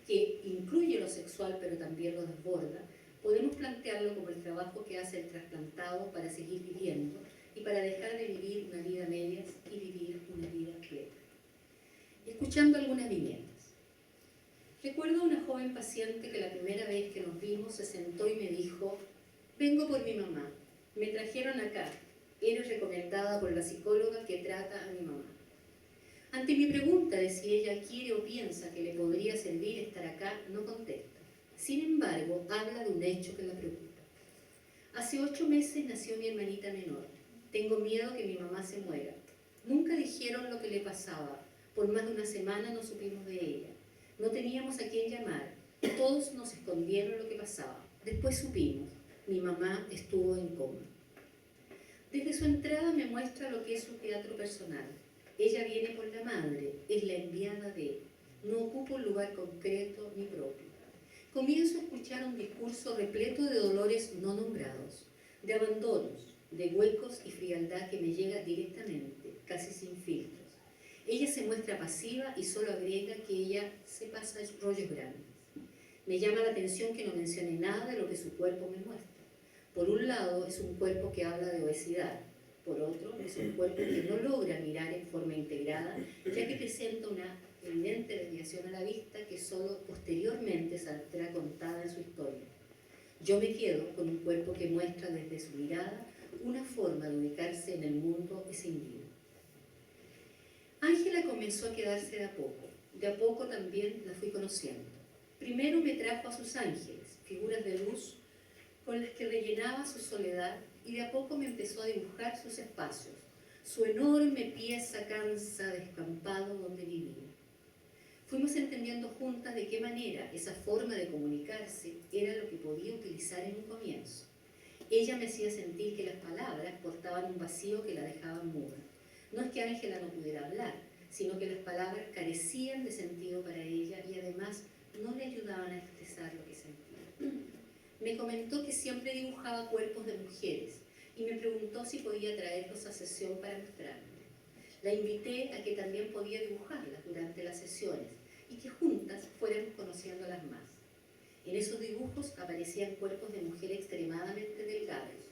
que incluye lo sexual pero también lo desborda, podemos plantearlo como el trabajo que hace el trasplantado para seguir viviendo y para dejar de vivir una vida a medias y vivir una vida plena. Escuchando algunas viñetas. Recuerdo a una joven paciente que la primera vez que nos vimos se sentó y me dijo: vengo por mi mamá, me trajeron acá, eres recomendada por la psicóloga que trata a mi mamá. Ante mi pregunta de si ella quiere o piensa que le podría servir estar acá, no contesta. Sin embargo, habla de un hecho que la preocupa. Hace 8 meses nació mi hermanita menor. Tengo miedo que mi mamá se muera. Nunca dijeron lo que le pasaba. Por más de una semana no supimos de ella. No teníamos a quién llamar. Todos nos escondieron lo que pasaba. Después supimos. Mi mamá estuvo en coma. Desde su entrada me muestra lo que es su teatro personal. Ella viene por la madre, es la enviada de. No ocupa un lugar concreto ni propio. Comienzo a escuchar un discurso repleto de dolores no nombrados, de abandonos, de huecos y frialdad que me llega directamente, casi sin filtros. Ella se muestra pasiva y solo agrega que ella se pasa rollos grandes. Me llama la atención que no mencione nada de lo que su cuerpo me muestra. Por un lado, es un cuerpo que habla de obesidad. Por otro, es un cuerpo que no logra mirar en forma integrada, ya que presenta una evidente desviación a la vista que solo posteriormente saldrá contada en su historia. Yo me quedo con un cuerpo que muestra desde su mirada una forma de ubicarse en el mundo escindido. Ángela comenzó a quedarse de a poco también la fui conociendo. Primero me trajo a sus ángeles, figuras de luz con las que rellenaba su soledad, y de a poco me empezó a dibujar sus espacios, su enorme pieza cansa descampado donde vivía. Fuimos entendiendo juntas de qué manera esa forma de comunicarse era lo que podía utilizar en un comienzo. Ella me hacía sentir que las palabras portaban un vacío que la dejaban muda. No es que Ángela no pudiera hablar, sino que las palabras carecían de sentido para ella y además no le ayudaban a expresar lo que sentía. Me comentó que siempre dibujaba cuerpos de mujeres y me preguntó si podía traerlos a sesión para mostrarme. La invité a que también podía dibujarlas durante las sesiones y que juntas fuéramos conociéndolas más. En esos dibujos aparecían cuerpos de mujeres extremadamente delgados.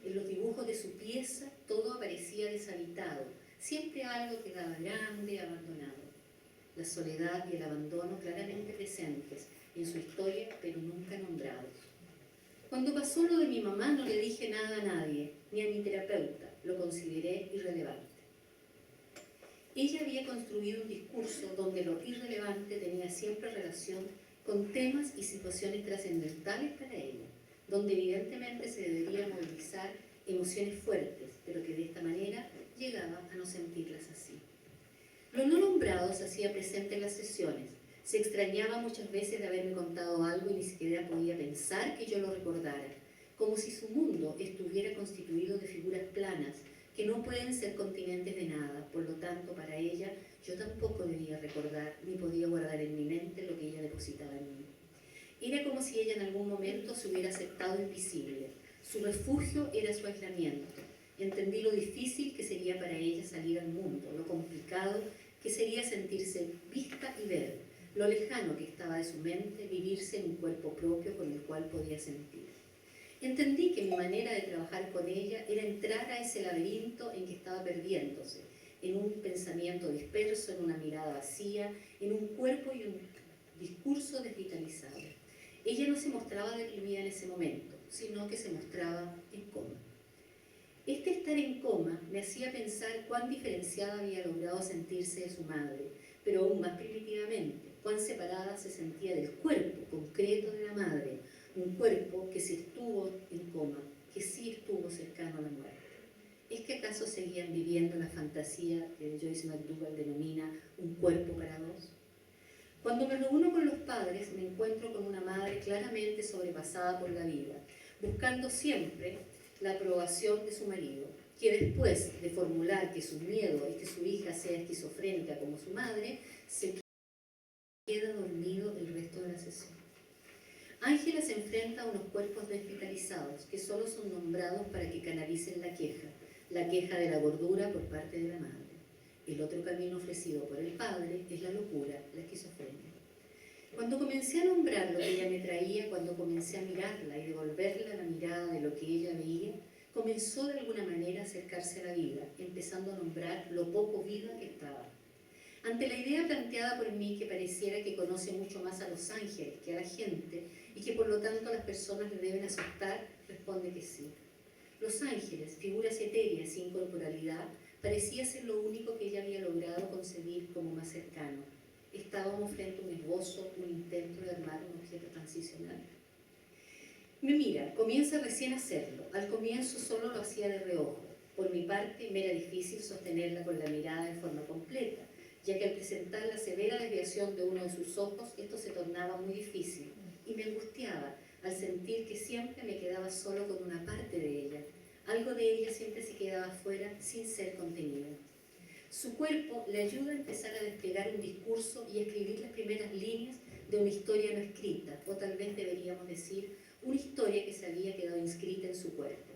En los dibujos de su pieza todo aparecía deshabitado, siempre algo quedaba grande, abandonado. La soledad y el abandono claramente presentes en su historia, pero nunca nombrados. Cuando pasó lo de mi mamá no le dije nada a nadie, ni a mi terapeuta, lo consideré irrelevante. Ella había construido un discurso donde lo irrelevante tenía siempre relación con temas y situaciones trascendentales para ella, donde evidentemente se debería movilizar emociones fuertes, pero que de esta manera llegaba a no sentirlas así. Lo no nombrado se hacía presente en las sesiones. Se extrañaba muchas veces de haberme contado algo y ni siquiera podía pensar que yo lo recordara, como si su mundo estuviera constituido de figuras planas que no pueden ser continentes de nada. Por lo tanto, para ella, yo tampoco debía recordar ni podía guardar en mi mente lo que ella depositaba en mí. Era como si ella en algún momento se hubiera aceptado invisible. Su refugio era su aislamiento. Entendí lo difícil que sería para ella salir al mundo, lo complicado que sería sentirse vista y ver, lo lejano que estaba de su mente vivirse en un cuerpo propio con el cual podía sentir. Entendí que mi manera de trabajar con ella era entrar a ese laberinto en que estaba perdiéndose, en un pensamiento disperso, en una mirada vacía, en un cuerpo y un discurso desvitalizado. Ella no se mostraba deprimida en ese momento, sino que se mostraba en coma. Este estar en coma me hacía pensar cuán diferenciada había logrado sentirse de su madre, pero aún más primitivamente, cuán separada se sentía del cuerpo concreto de la madre, un cuerpo que sí estuvo en coma, que sí estuvo cercano a la muerte. ¿Es que acaso seguían viviendo la fantasía que Joyce McDougall denomina un cuerpo para dos? Cuando me reúno con los padres, me encuentro con una madre claramente sobrepasada por la vida, buscando siempre la aprobación de su marido, que después de formular que su miedo es que su hija sea esquizofrénica como su madre, se queda dormido el resto de la sesión. Ángela se enfrenta a unos cuerpos desvitalizados que solo son nombrados para que canalicen la queja de la gordura por parte de la madre. El otro camino ofrecido por el padre es la locura, la esquizofrenia. Cuando comencé a nombrar lo que ella me traía, cuando comencé a mirarla y devolverle la mirada de lo que ella veía, comenzó de alguna manera a acercarse a la vida, empezando a nombrar lo poco viva que estaba. Ante la idea planteada por mí que pareciera que conoce mucho más a los ángeles que a la gente y que por lo tanto las personas le deben asustar, responde que sí. Los ángeles, figuras etéreas sin corporalidad, parecía ser lo único que ella había logrado concebir como más cercano. Estábamos frente a un esbozo, un intento de armar un objeto transicional. Me mira, comienza recién a hacerlo. Al comienzo solo lo hacía de reojo. Por mi parte, me era difícil sostenerla con la mirada en forma completa, ya que al presentar la severa desviación de uno de sus ojos, esto se tornaba muy difícil y me angustiaba al sentir que siempre me quedaba solo con una parte de ella. Algo de ella siempre se quedaba fuera sin ser contenido. Su cuerpo le ayuda a empezar a desplegar un discurso y a escribir las primeras líneas de una historia no escrita, o tal vez deberíamos decir, una historia que se había quedado inscrita en su cuerpo.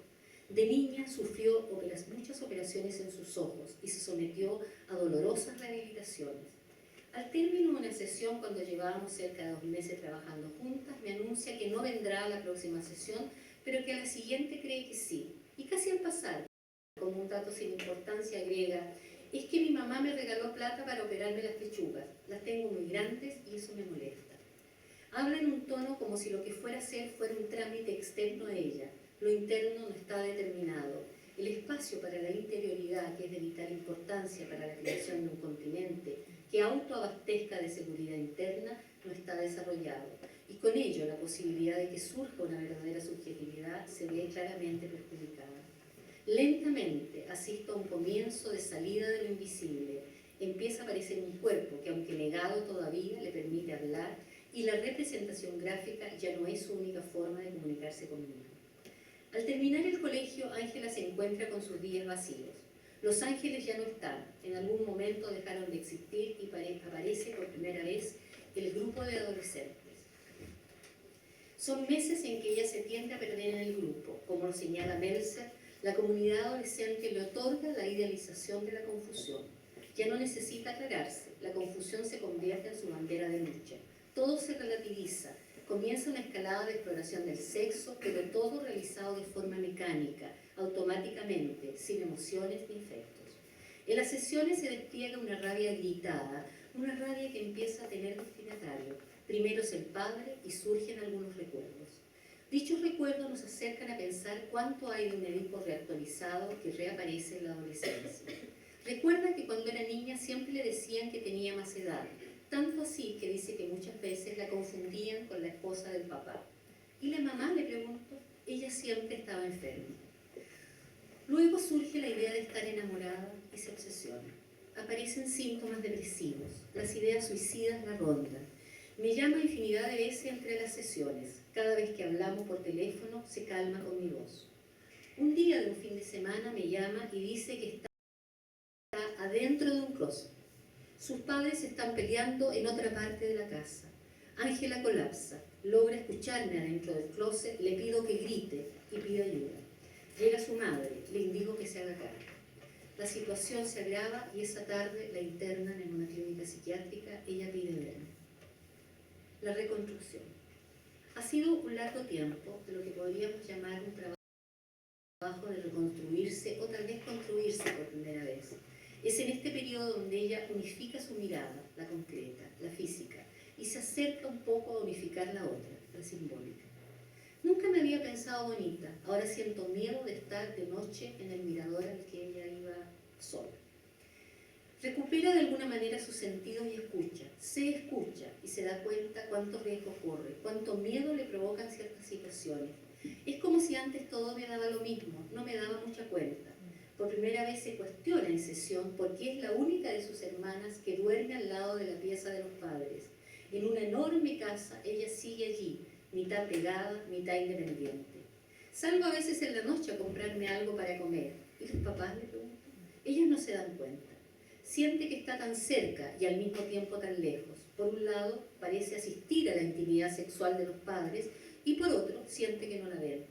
De niña sufrió muchas operaciones en sus ojos y se sometió a dolorosas rehabilitaciones. Al término de una sesión, cuando llevábamos cerca de 2 meses trabajando juntas, me anuncia que no vendrá a la próxima sesión, pero que a la siguiente cree que sí. Y casi al pasar, como un dato sin importancia, agrega: es que mi mamá me regaló plata para operarme las pechugas, las tengo muy grandes y eso me molesta. Habla en un tono como si lo que fuera a hacer fuera un trámite externo a ella. Lo interno no está determinado. El espacio para la interioridad, que es de vital importancia para la creación de un continente que autoabastezca de seguridad interna, no está desarrollado. Y con ello la posibilidad de que surja una verdadera subjetividad se ve claramente perjudicada. Lentamente asisto a un comienzo de salida de lo invisible. Empieza a aparecer un cuerpo que, aunque negado todavía, le permite hablar, y la representación gráfica ya no es su única forma de comunicarse conmigo. Al terminar el colegio, Ángela se encuentra con sus días vacíos. Los ángeles ya no están, en algún momento dejaron de existir y aparece por primera vez el grupo de adolescentes. Son meses en que ella se tiende a perder en el grupo. Como lo señala Meltzer, la comunidad adolescente le otorga la idealización de la confusión. Ya no necesita aclararse, la confusión se convierte en su bandera de lucha. Todo se relativiza, comienza una escalada de exploración del sexo, pero todo realizado de forma mecánica, automáticamente, sin emociones ni efectos. En las sesiones se despliega una rabia gritada, una rabia que empieza a tener destinatario. Primero es el padre y surgen algunos recuerdos. Dichos recuerdos nos acercan a pensar cuánto hay de un Edipo reactualizado que reaparece en la adolescencia. Recuerda que cuando era niña siempre le decían que tenía más edad, tanto así que dice que muchas veces la confundían con la esposa del papá. ¿Y la mamá?, le pregunto. Ella siempre estaba enferma. Luego surge la idea de estar enamorada y se obsesiona. Aparecen síntomas depresivos, las ideas suicidas la rondan. Me llama infinidad de veces entre las sesiones. Cada vez que hablamos por teléfono se calma con mi voz. Un día de un fin de semana me llama y dice que está adentro de un closet. Sus padres están peleando en otra parte de la casa. Ángela colapsa, logra escucharme adentro del closet, le pido que grite y pide ayuda. Llega su madre, le indico que se haga cargo. La situación se agrava y esa tarde la internan en una clínica psiquiátrica. Ella pide verme. La reconstrucción. Ha sido un largo tiempo de lo que podríamos llamar un trabajo de reconstruirse o tal vez construirse por primera vez. Es en este periodo donde ella unifica su mirada, la concreta, la física, y se acerca un poco a unificar la otra, la simbólica. Nunca me había pensado bonita, ahora siento miedo de estar de noche en el mirador al que ella iba sola. Recupera de alguna manera sus sentidos y se escucha y se da cuenta cuántos riesgos corre, cuánto miedo le provocan ciertas situaciones. Es como si antes todo me daba lo mismo, no me daba mucha cuenta. Por primera vez se cuestiona en sesión porque es la única de sus hermanas que duerme al lado de la pieza de los padres. En una enorme casa, ella sigue allí, mitad pegada, mitad independiente. Salgo a veces en la noche a comprarme algo para comer. ¿Y los papás?, le pregunto. Ellos no se dan cuenta. Siente que está tan cerca y al mismo tiempo tan lejos. Por un lado, parece asistir a la intimidad sexual de los padres y por otro, siente que no la ven.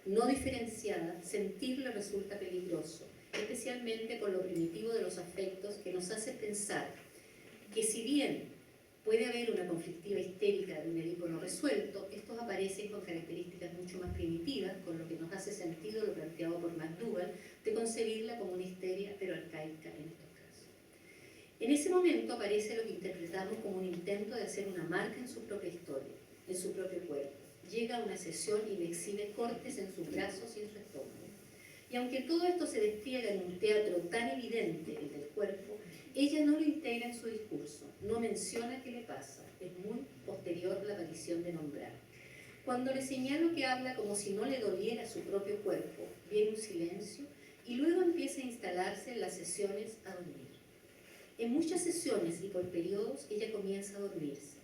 No diferenciada, sentirla resulta peligroso, especialmente por lo primitivo de los afectos que nos hace pensar que si bien puede haber una conflictiva histérica de un Edipo no resuelto, estos aparecen con características mucho más primitivas, con lo que nos hace sentido lo planteado por McDougall de concebirla como una histeria pero arcaica en estos casos. En ese momento aparece lo que interpretamos como un intento de hacer una marca en su propia historia, en su propio cuerpo. Llega a una sesión y me exhibe cortes en sus brazos y en su estómago. Y aunque todo esto se despliega en un teatro tan evidente, el del cuerpo, ella no lo integra en su discurso, no menciona qué le pasa, es muy posterior la aparición de nombrar. Cuando le señalo que habla como si no le doliera su propio cuerpo, viene un silencio y luego empieza a instalarse en las sesiones a dormir. En muchas sesiones y por periodos ella comienza a dormirse.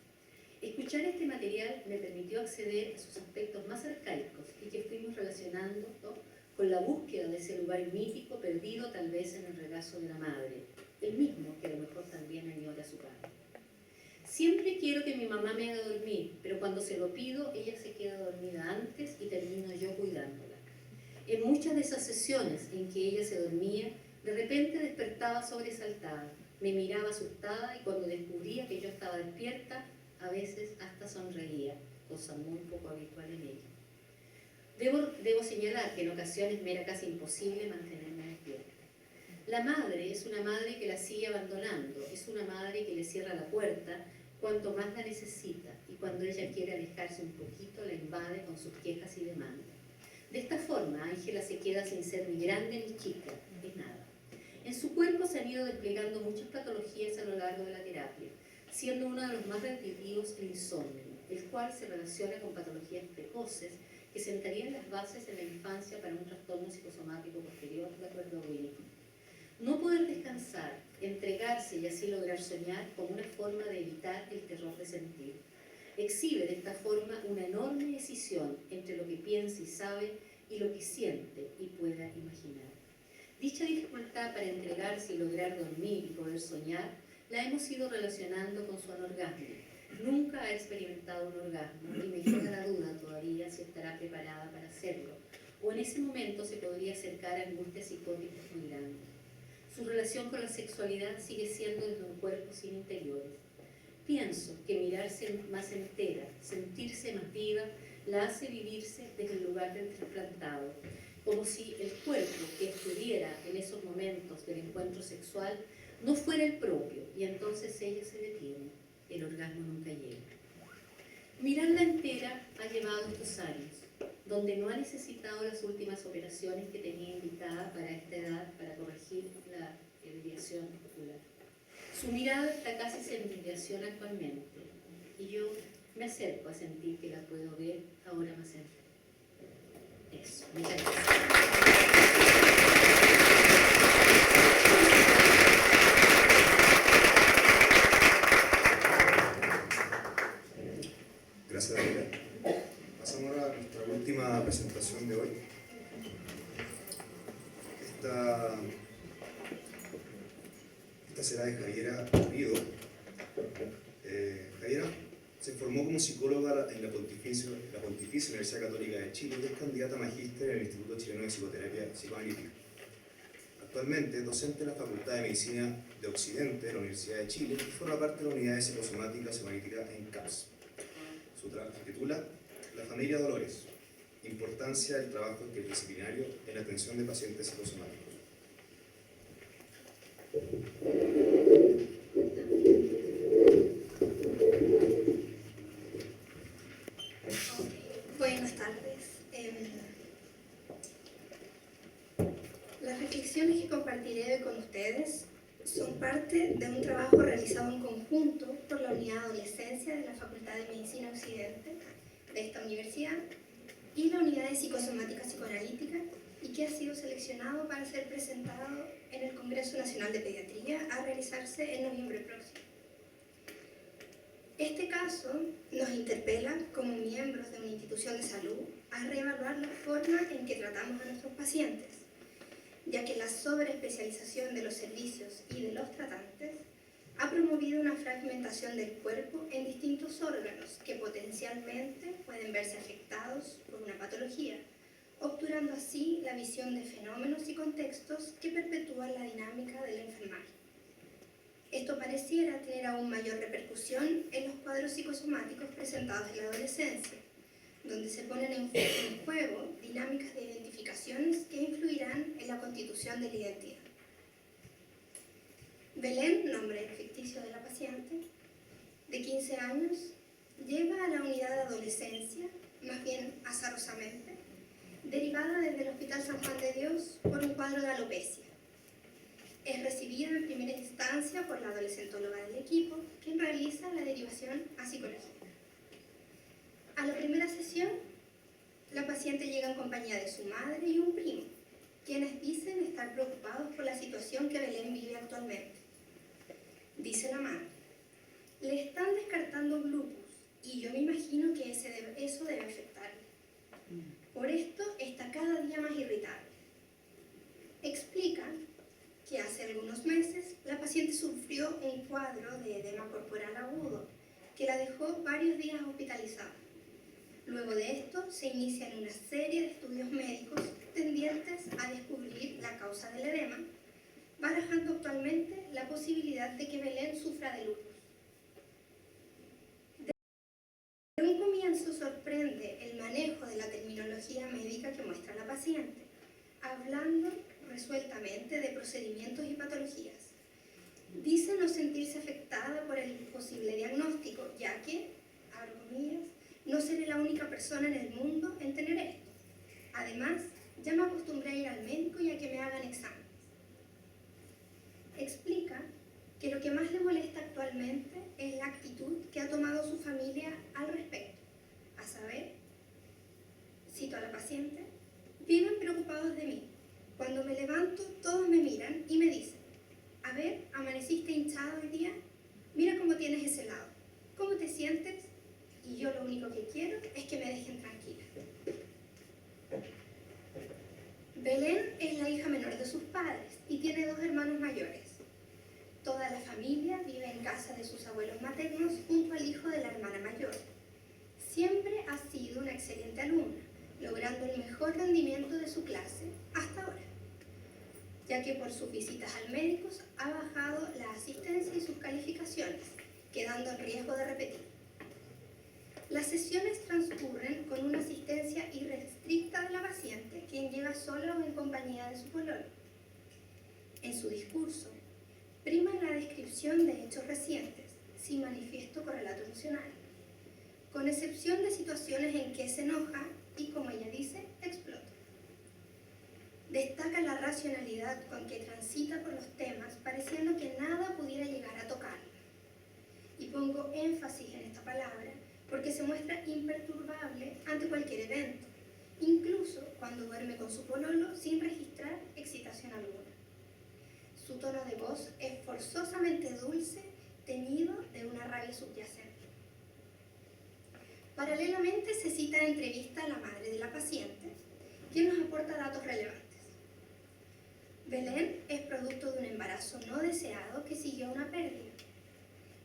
Escuchar este material me permitió acceder a sus aspectos más arcaicos y que fuimos relacionando, ¿no?, con la búsqueda de ese lugar mítico perdido tal vez en el regazo de la madre, el mismo que a lo mejor también añora a su padre. Siempre quiero que mi mamá me haga dormir, pero cuando se lo pido, ella se queda dormida antes y termino yo cuidándola. En muchas de esas sesiones en que ella se dormía, de repente despertaba sobresaltada, me miraba asustada y cuando descubría que yo estaba despierta, a veces hasta sonreía, cosa muy poco habitual en ella. Debo señalar que en ocasiones me era casi imposible mantenerme despierta. La madre es una madre que la sigue abandonando, es una madre que le cierra la puerta cuanto más la necesita y cuando ella quiere alejarse un poquito la invade con sus quejas y demandas. De esta forma, Ángela se queda sin ser ni grande ni chica, es nada. En su cuerpo se han ido desplegando muchas patologías a lo largo de la terapia, siendo uno de los más repetitivos el insomnio, el cual se relaciona con patologías precoces que sentarían las bases en la infancia para un trastorno psicosomático posterior, de acuerdo a Winnicott. No poder descansar, entregarse y así lograr soñar como una forma de evitar el terror de sentir. Exhibe de esta forma una enorme escisión entre lo que piensa y sabe y lo que siente y pueda imaginar. Dicha dificultad para entregarse y lograr dormir y poder soñar la hemos ido relacionando con su anorgasmo. Nunca ha experimentado un orgasmo y me queda la duda todavía si estará preparada para hacerlo, o en ese momento se podría acercar a angustias psicóticas muy grandes. Su relación con la sexualidad sigue siendo desde un cuerpo sin interiores. Pienso que mirarse más entera, sentirse más viva, la hace vivirse desde el lugar del trasplantado, como si el cuerpo que estuviera en esos momentos del encuentro sexual no fuera el propio, y entonces ella se detiene, el orgasmo nunca llega. Mirarla entera ha llevado estos años, donde no ha necesitado las últimas operaciones que tenía indicada para esta edad para corregir la desviación ocular. Su mirada está casi sin desviación actualmente, y yo me acerco a sentir que la puedo ver ahora más cerca. Eso, muchas gracias. Gracias, Daniela. Pasamos a nuestra última presentación de hoy. Esta será de Javiera Pulido. Javiera se formó como psicóloga en la Pontificia Universidad Católica de Chile y es candidata a magíster en el Instituto Chileno de Psicoterapia Psicoanalítica. Actualmente es docente en la Facultad de Medicina de Occidente de la Universidad de Chile y forma parte de la Unidad de Psicosomática Psicoanalítica en CAPS. Su trabajo se titula La familia Dolores, importancia del trabajo interdisciplinario en la atención de pacientes psicosomáticos. Buenas tardes. Las reflexiones que compartiré hoy con ustedes son parte de un trabajo realizado en conjunto por la Unidad de Adolescencia de la Facultad de Medicina Occidente de esta universidad y la Unidad de Psicosomática Psicoanalítica, y que ha sido seleccionado para ser presentado en el Congreso Nacional de Pediatría a realizarse en noviembre próximo. Este caso nos interpela como miembros de una institución de salud a reevaluar la forma en que tratamos a nuestros pacientes, ya que la sobreespecialización de los servicios y de los tratantes ha promovido una fragmentación del cuerpo en distintos órganos que potencialmente pueden verse afectados por una patología, obturando así la visión de fenómenos y contextos que perpetúan la dinámica del enfermaje. Esto pareciera tener aún mayor repercusión en los cuadros psicosomáticos presentados en la adolescencia, donde se ponen en juego dinámicas de identificaciones que influirán en la constitución de la identidad. Belén, nombre ficticio de la paciente, de 15 años, llega a la unidad de adolescencia, más bien azarosamente, derivada desde el Hospital San Juan de Dios por un cuadro de alopecia. Es recibida en primera instancia por la adolescentóloga del equipo, quien realiza la derivación a psicología. A la primera sesión, la paciente llega en compañía de su madre y un primo, quienes dicen estar preocupados por la situación que Belén vive actualmente. Dice la madre: le están descartando un lupus y yo me imagino que eso debe afectarle. Por esto está cada día más irritable. Explica que hace algunos meses la paciente sufrió un cuadro de edema corporal agudo que la dejó varios días hospitalizada. Luego de esto se inician una serie de estudios médicos tendientes a descubrir la causa del edema, barajando actualmente la posibilidad de que Belén sufra de lupus. De un comienzo sorprende el manejo de la terminología médica que muestra la paciente, hablando resueltamente de procedimientos y patologías. Dice no sentirse afectada por el posible diagnóstico, ya que, abro comillas, no seré la única persona en el mundo en tener esto. Además, ya me acostumbré a ir al médico y a que me hagan exámenes. Explica que lo que más le molesta actualmente es la actitud que ha tomado su familia al respecto, a saber, cito a la paciente: viven preocupados de mí. Cuando me levanto, todos me miran y me dicen: a ver, ¿amaneciste hinchado hoy día? Mira cómo tienes ese lado. ¿Cómo te sientes? Y yo lo único que quiero es que me dejen tranquila. Belén es la hija menor de sus padres y tiene 2 hermanos mayores. Toda la familia vive en casa de sus abuelos maternos junto al hijo de la hermana mayor. Siempre ha sido una excelente alumna, logrando el mejor rendimiento de su clase hasta ahora, ya que por sus visitas al médico ha bajado la asistencia y sus calificaciones, quedando en riesgo de repetir. Las sesiones transcurren con una asistencia irrestricta de la paciente, quien llega sola o en compañía de su pololo. En su discurso, prima la descripción de hechos recientes, sin manifiesto correlato emocional, con excepción de situaciones en que se enoja y, como ella dice, explota. Destaca la racionalidad con que transita por los temas, pareciendo que nada pudiera llegar a tocarla. Y pongo énfasis en esta palabra porque se muestra imperturbable ante cualquier evento, incluso cuando duerme con su pololo sin registrar excitación alguna. Su tono de voz es forzosamente dulce, teñido de una rabia subyacente. Paralelamente se cita en entrevista a la madre de la paciente, quien nos aporta datos relevantes. Belén es producto de un embarazo no deseado que siguió a una pérdida.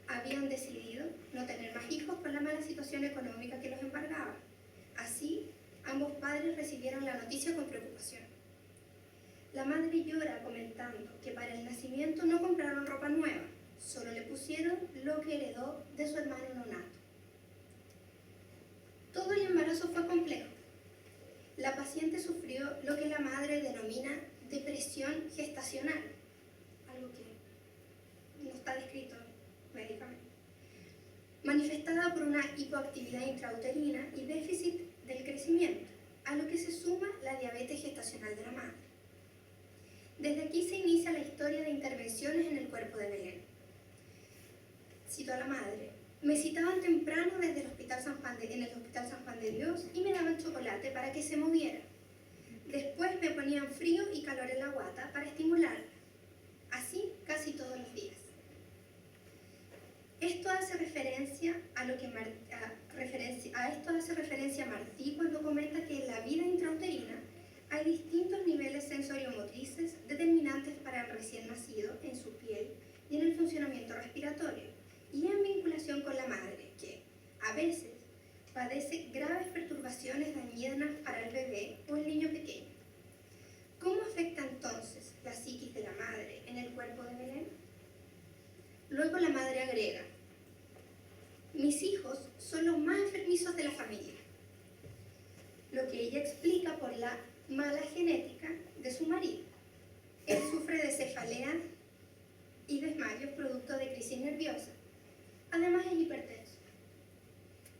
Habían decidido no tener más hijos por la mala situación económica que los embargaba. Así, ambos padres recibieron la noticia con preocupación. La madre llora comentando que para el nacimiento no compraron ropa nueva, solo le pusieron lo que heredó de su hermano nonato. Todo el embarazo fue complejo. La paciente sufrió lo que la madre denomina depresión gestacional, algo que no está descrito médicamente, manifestada por una hipoactividad intrauterina y déficit del crecimiento, a lo que se suma la diabetes gestacional de la madre. Desde aquí se inicia la historia de intervenciones en el cuerpo de Belén. Cito a la madre. Me citaban temprano desde el Hospital San Juan de Dios y me daban chocolate para que se moviera. Después me ponían frío y calor en la guata para estimularla. Así casi todos los días. Esto hace referencia a Martí cuando comenta que en la vida intrauterina hay distintos niveles sensoriomotrices determinantes para el recién nacido en su piel y en el funcionamiento respiratorio, y en vinculación con la madre, que a veces padece graves perturbaciones dañinas para el bebé o el niño pequeño. ¿Cómo afecta entonces la psiquis de la madre en el cuerpo de Belén? Luego la madre agrega: mis hijos son los más enfermizos de la familia, lo que ella explica por la mala genética de su marido. Él sufre de cefalea y desmayos producto de crisis nerviosa. Además es hipertenso.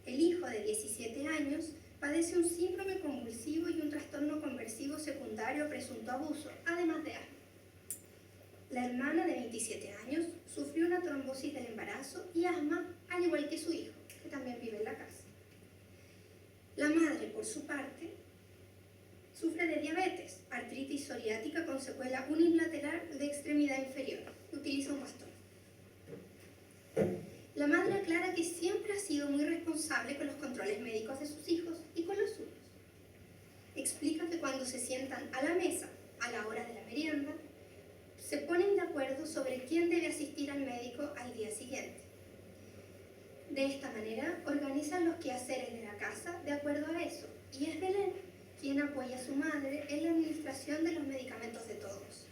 El hijo de 17 años padece un síndrome convulsivo y un trastorno conversivo secundario a presunto abuso, además de asma. La hermana de 27 años sufrió una trombosis del embarazo y asma, al igual que su hijo, que también vive en la casa. La madre, por su parte, sufre de diabetes, artritis psoriática con secuela unilateral de extremidad inferior. Utiliza un bastón. La madre aclara que siempre ha sido muy responsable con los controles médicos de sus hijos y con los suyos. Explica que cuando se sientan a la mesa, a la hora de la merienda, se ponen de acuerdo sobre quién debe asistir al médico al día siguiente. De esta manera, organizan los quehaceres de la casa de acuerdo a eso, y es Belén quien apoya a su madre en la administración de los medicamentos de todos.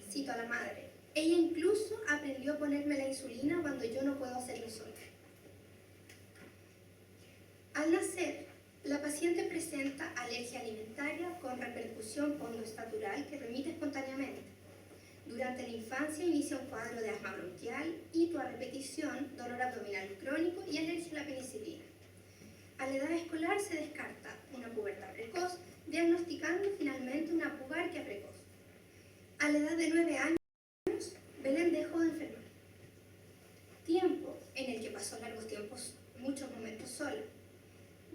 Cito a la madre: ella incluso aprendió a ponerme la insulina cuando yo no puedo hacerlo sola. Al nacer, la paciente presenta alergia alimentaria con repercusión pondoestatural que remite espontáneamente. Durante la infancia inicia un cuadro de asma bronquial, hito a repetición, dolor abdominal crónico y alergia a la penicilina. A la edad escolar se descarta una pubertad precoz, diagnosticando finalmente una pubarquia precoz. A la edad de 9 años, Belén dejó de enfermar. Tiempo en el que pasó largos tiempos, muchos momentos sola,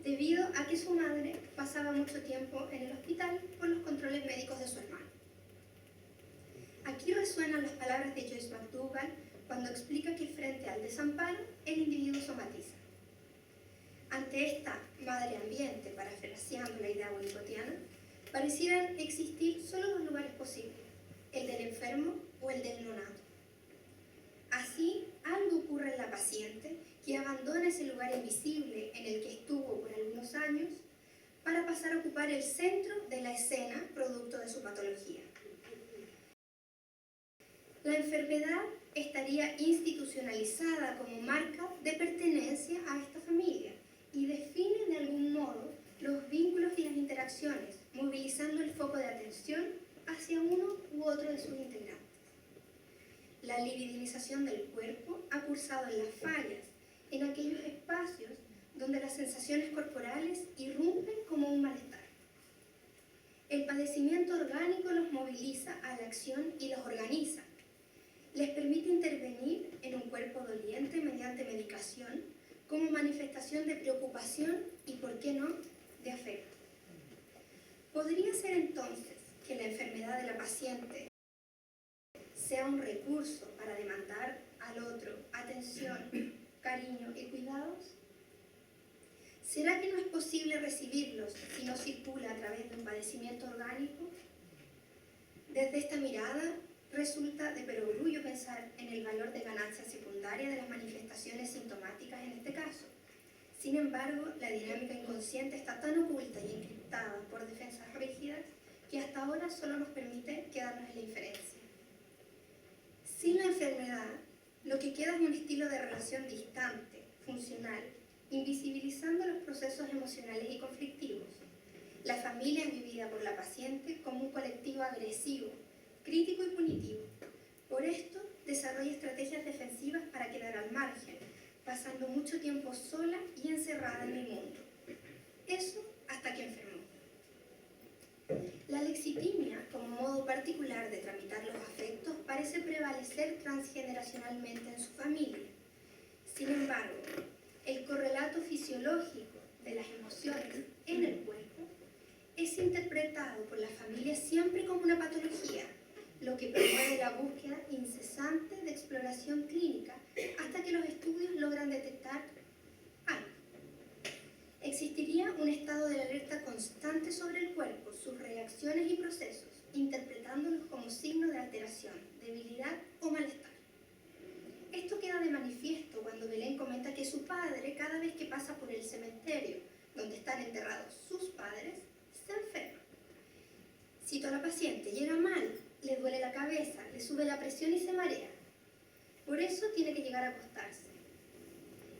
debido a que su madre pasaba mucho tiempo en el hospital por los controles médicos de su hermano. Aquí resuenan las palabras de Joyce McDougall cuando explica que frente al desamparo, el individuo somatiza. Ante esta madre ambiente, parafraseando la idea winnicottiana, parecieran existir solo dos lugares posibles: el del enfermo o el del neonato. Así, algo ocurre en la paciente que abandona ese lugar invisible en el que estuvo por algunos años para pasar a ocupar el centro de la escena producto de su patología. La enfermedad estaría institucionalizada como marca de pertenencia a esta familia y define de algún modo los vínculos y las interacciones, movilizando el foco de atención hacia uno u otro de sus integrantes. La libidinización del cuerpo ha cursado en las fallas, en aquellos espacios donde las sensaciones corporales irrumpen como un malestar. El padecimiento orgánico los moviliza a la acción y los organiza. Les permite intervenir en un cuerpo doliente mediante medicación como manifestación de preocupación y, por qué no, de afecto. ¿Podría ser entonces que la enfermedad de la paciente sea un recurso para demandar al otro atención, cariño y cuidados? ¿Será que no es posible recibirlos si no circula a través de un padecimiento orgánico? Desde esta mirada, resulta de perogrullo pensar en el valor de ganancia secundaria de las manifestaciones sintomáticas en este caso. Sin embargo, la dinámica inconsciente está tan oculta y encriptada por defensas rígidas que hasta ahora solo nos permite quedarnos en la inferencia. Sin la enfermedad, lo que queda es un estilo de relación distante, funcional, invisibilizando los procesos emocionales y conflictivos. La familia es vivida por la paciente como un colectivo agresivo, crítico y punitivo. Por esto, desarrolla estrategias defensivas para quedar al margen, pasando mucho tiempo sola y encerrada en el mundo. Eso hasta que enfermó. La lexitimia, como modo particular de tramitar los afectos parece prevalecer transgeneracionalmente en su familia. Sin embargo, el correlato fisiológico de las emociones en el cuerpo es interpretado por la familia siempre como una patología, lo que promueve la búsqueda incesante de exploración clínica hasta que los estudios logran detectar algo. Existiría un estado de alerta constante sobre el cuerpo, sus reacciones y procesos, interpretándolos como signo de alteración, debilidad o malestar. Esto queda de manifiesto cuando Belén comenta que su padre, cada vez que pasa por el cementerio donde están enterrados sus padres, se enferma. Cito a la paciente: llega mal, le duele la cabeza, le sube la presión y se marea. Por eso tiene que llegar a acostarse.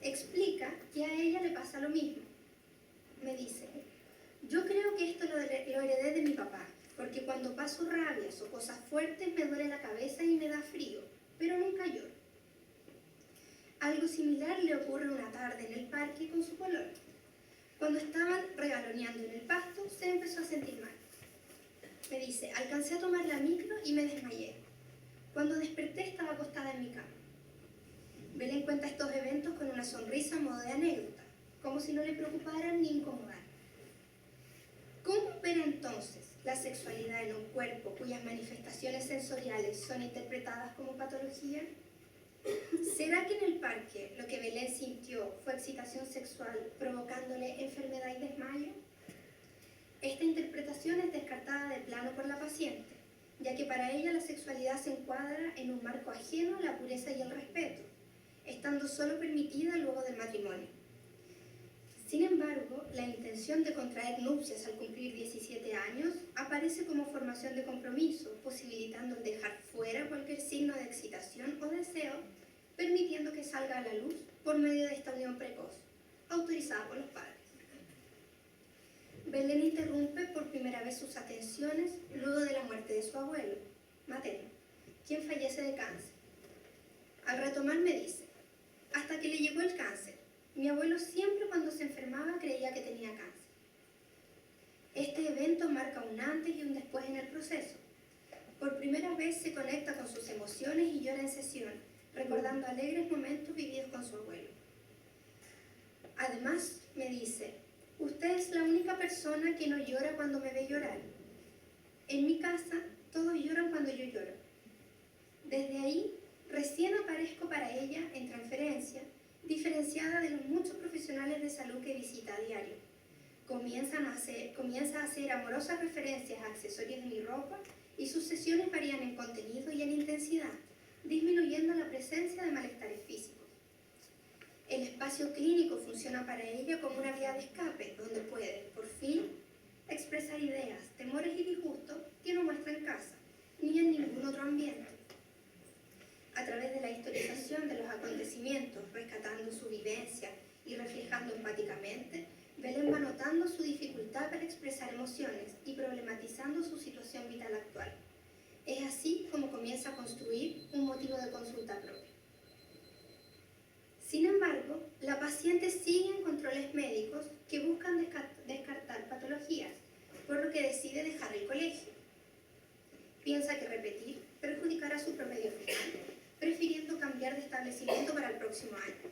Explica que a ella le pasa lo mismo. Me dice: yo creo que esto lo heredé de mi papá, porque cuando paso rabias o cosas fuertes me duele la cabeza y me da frío, pero nunca lloro. Algo similar le ocurre una tarde en el parque con su polola. Cuando estaban regaloneando en el pasto, se empezó a sentir mal. Me dice: alcancé a tomar la micro y me desmayé. Cuando desperté estaba acostada en mi cama. Belén cuenta estos eventos con una sonrisa a modo de anécdota, como si no le preocuparan ni incomodaran. ¿Cómo opera entonces la sexualidad en un cuerpo cuyas manifestaciones sensoriales son interpretadas como patología? ¿Será que en el parque lo que Belén sintió fue excitación sexual provocándole enfermedad y desmayo? Esta interpretación es descartada de plano por la paciente, ya que para ella la sexualidad se encuadra en un marco ajeno a la pureza y el respeto, estando solo permitida luego del matrimonio. Sin embargo, la intención de contraer nupcias al cumplir 17 años aparece como formación de compromiso, posibilitando el dejar fuera cualquier signo de excitación o deseo, permitiendo que salga a la luz por medio de esta unión precoz, autorizada por los padres. Belén interrumpe por primera vez sus atenciones luego de la muerte de su abuelo, materno, quien fallece de cáncer. Al retomar me dice: hasta que le llegó el cáncer, mi abuelo siempre cuando se enfermaba creía que tenía cáncer. Este evento marca un antes y un después en el proceso. Por primera vez se conecta con sus emociones y llora en sesión, recordando alegres momentos vividos con su abuelo. Además, me dice: usted es la única persona que no llora cuando me ve llorar. En mi casa, todos lloran cuando yo lloro. Desde ahí, recién aparezco para ella en transferencia, diferenciada de los muchos profesionales de salud que visita a diario. Comienza a hacer amorosas referencias a accesorios de mi ropa y sus sesiones varían en contenido y en intensidad, disminuyendo la presencia de malestares físicos. El espacio clínico funciona para ella como una vía de escape, donde puede, por fin, expresar ideas, temores y disgustos que no muestra en casa, ni en ningún otro ambiente. A través de la historización de los acontecimientos, rescatando su vivencia y reflejando empáticamente, Belén va notando su dificultad para expresar emociones y problematizando su situación vital actual. Es así como comienza a construir un motivo de consulta propio. Sin embargo, la paciente sigue en controles médicos que buscan descartar patologías, por lo que decide dejar el colegio. Piensa que repetir perjudicará su promedio final, prefiriendo cambiar de establecimiento para el próximo año.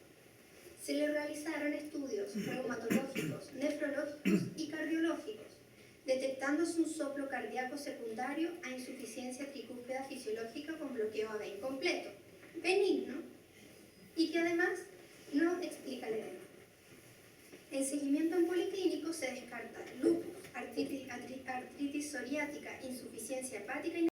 Se le realizaron estudios reumatológicos, nefrológicos y cardiológicos, detectándose un soplo cardíaco secundario a insuficiencia tricúspida fisiológica con bloqueo AB incompleto, benigno, y que además no explica el edema. En seguimiento en policlínico se descarta lupus, artritis psoriática, insuficiencia hepática y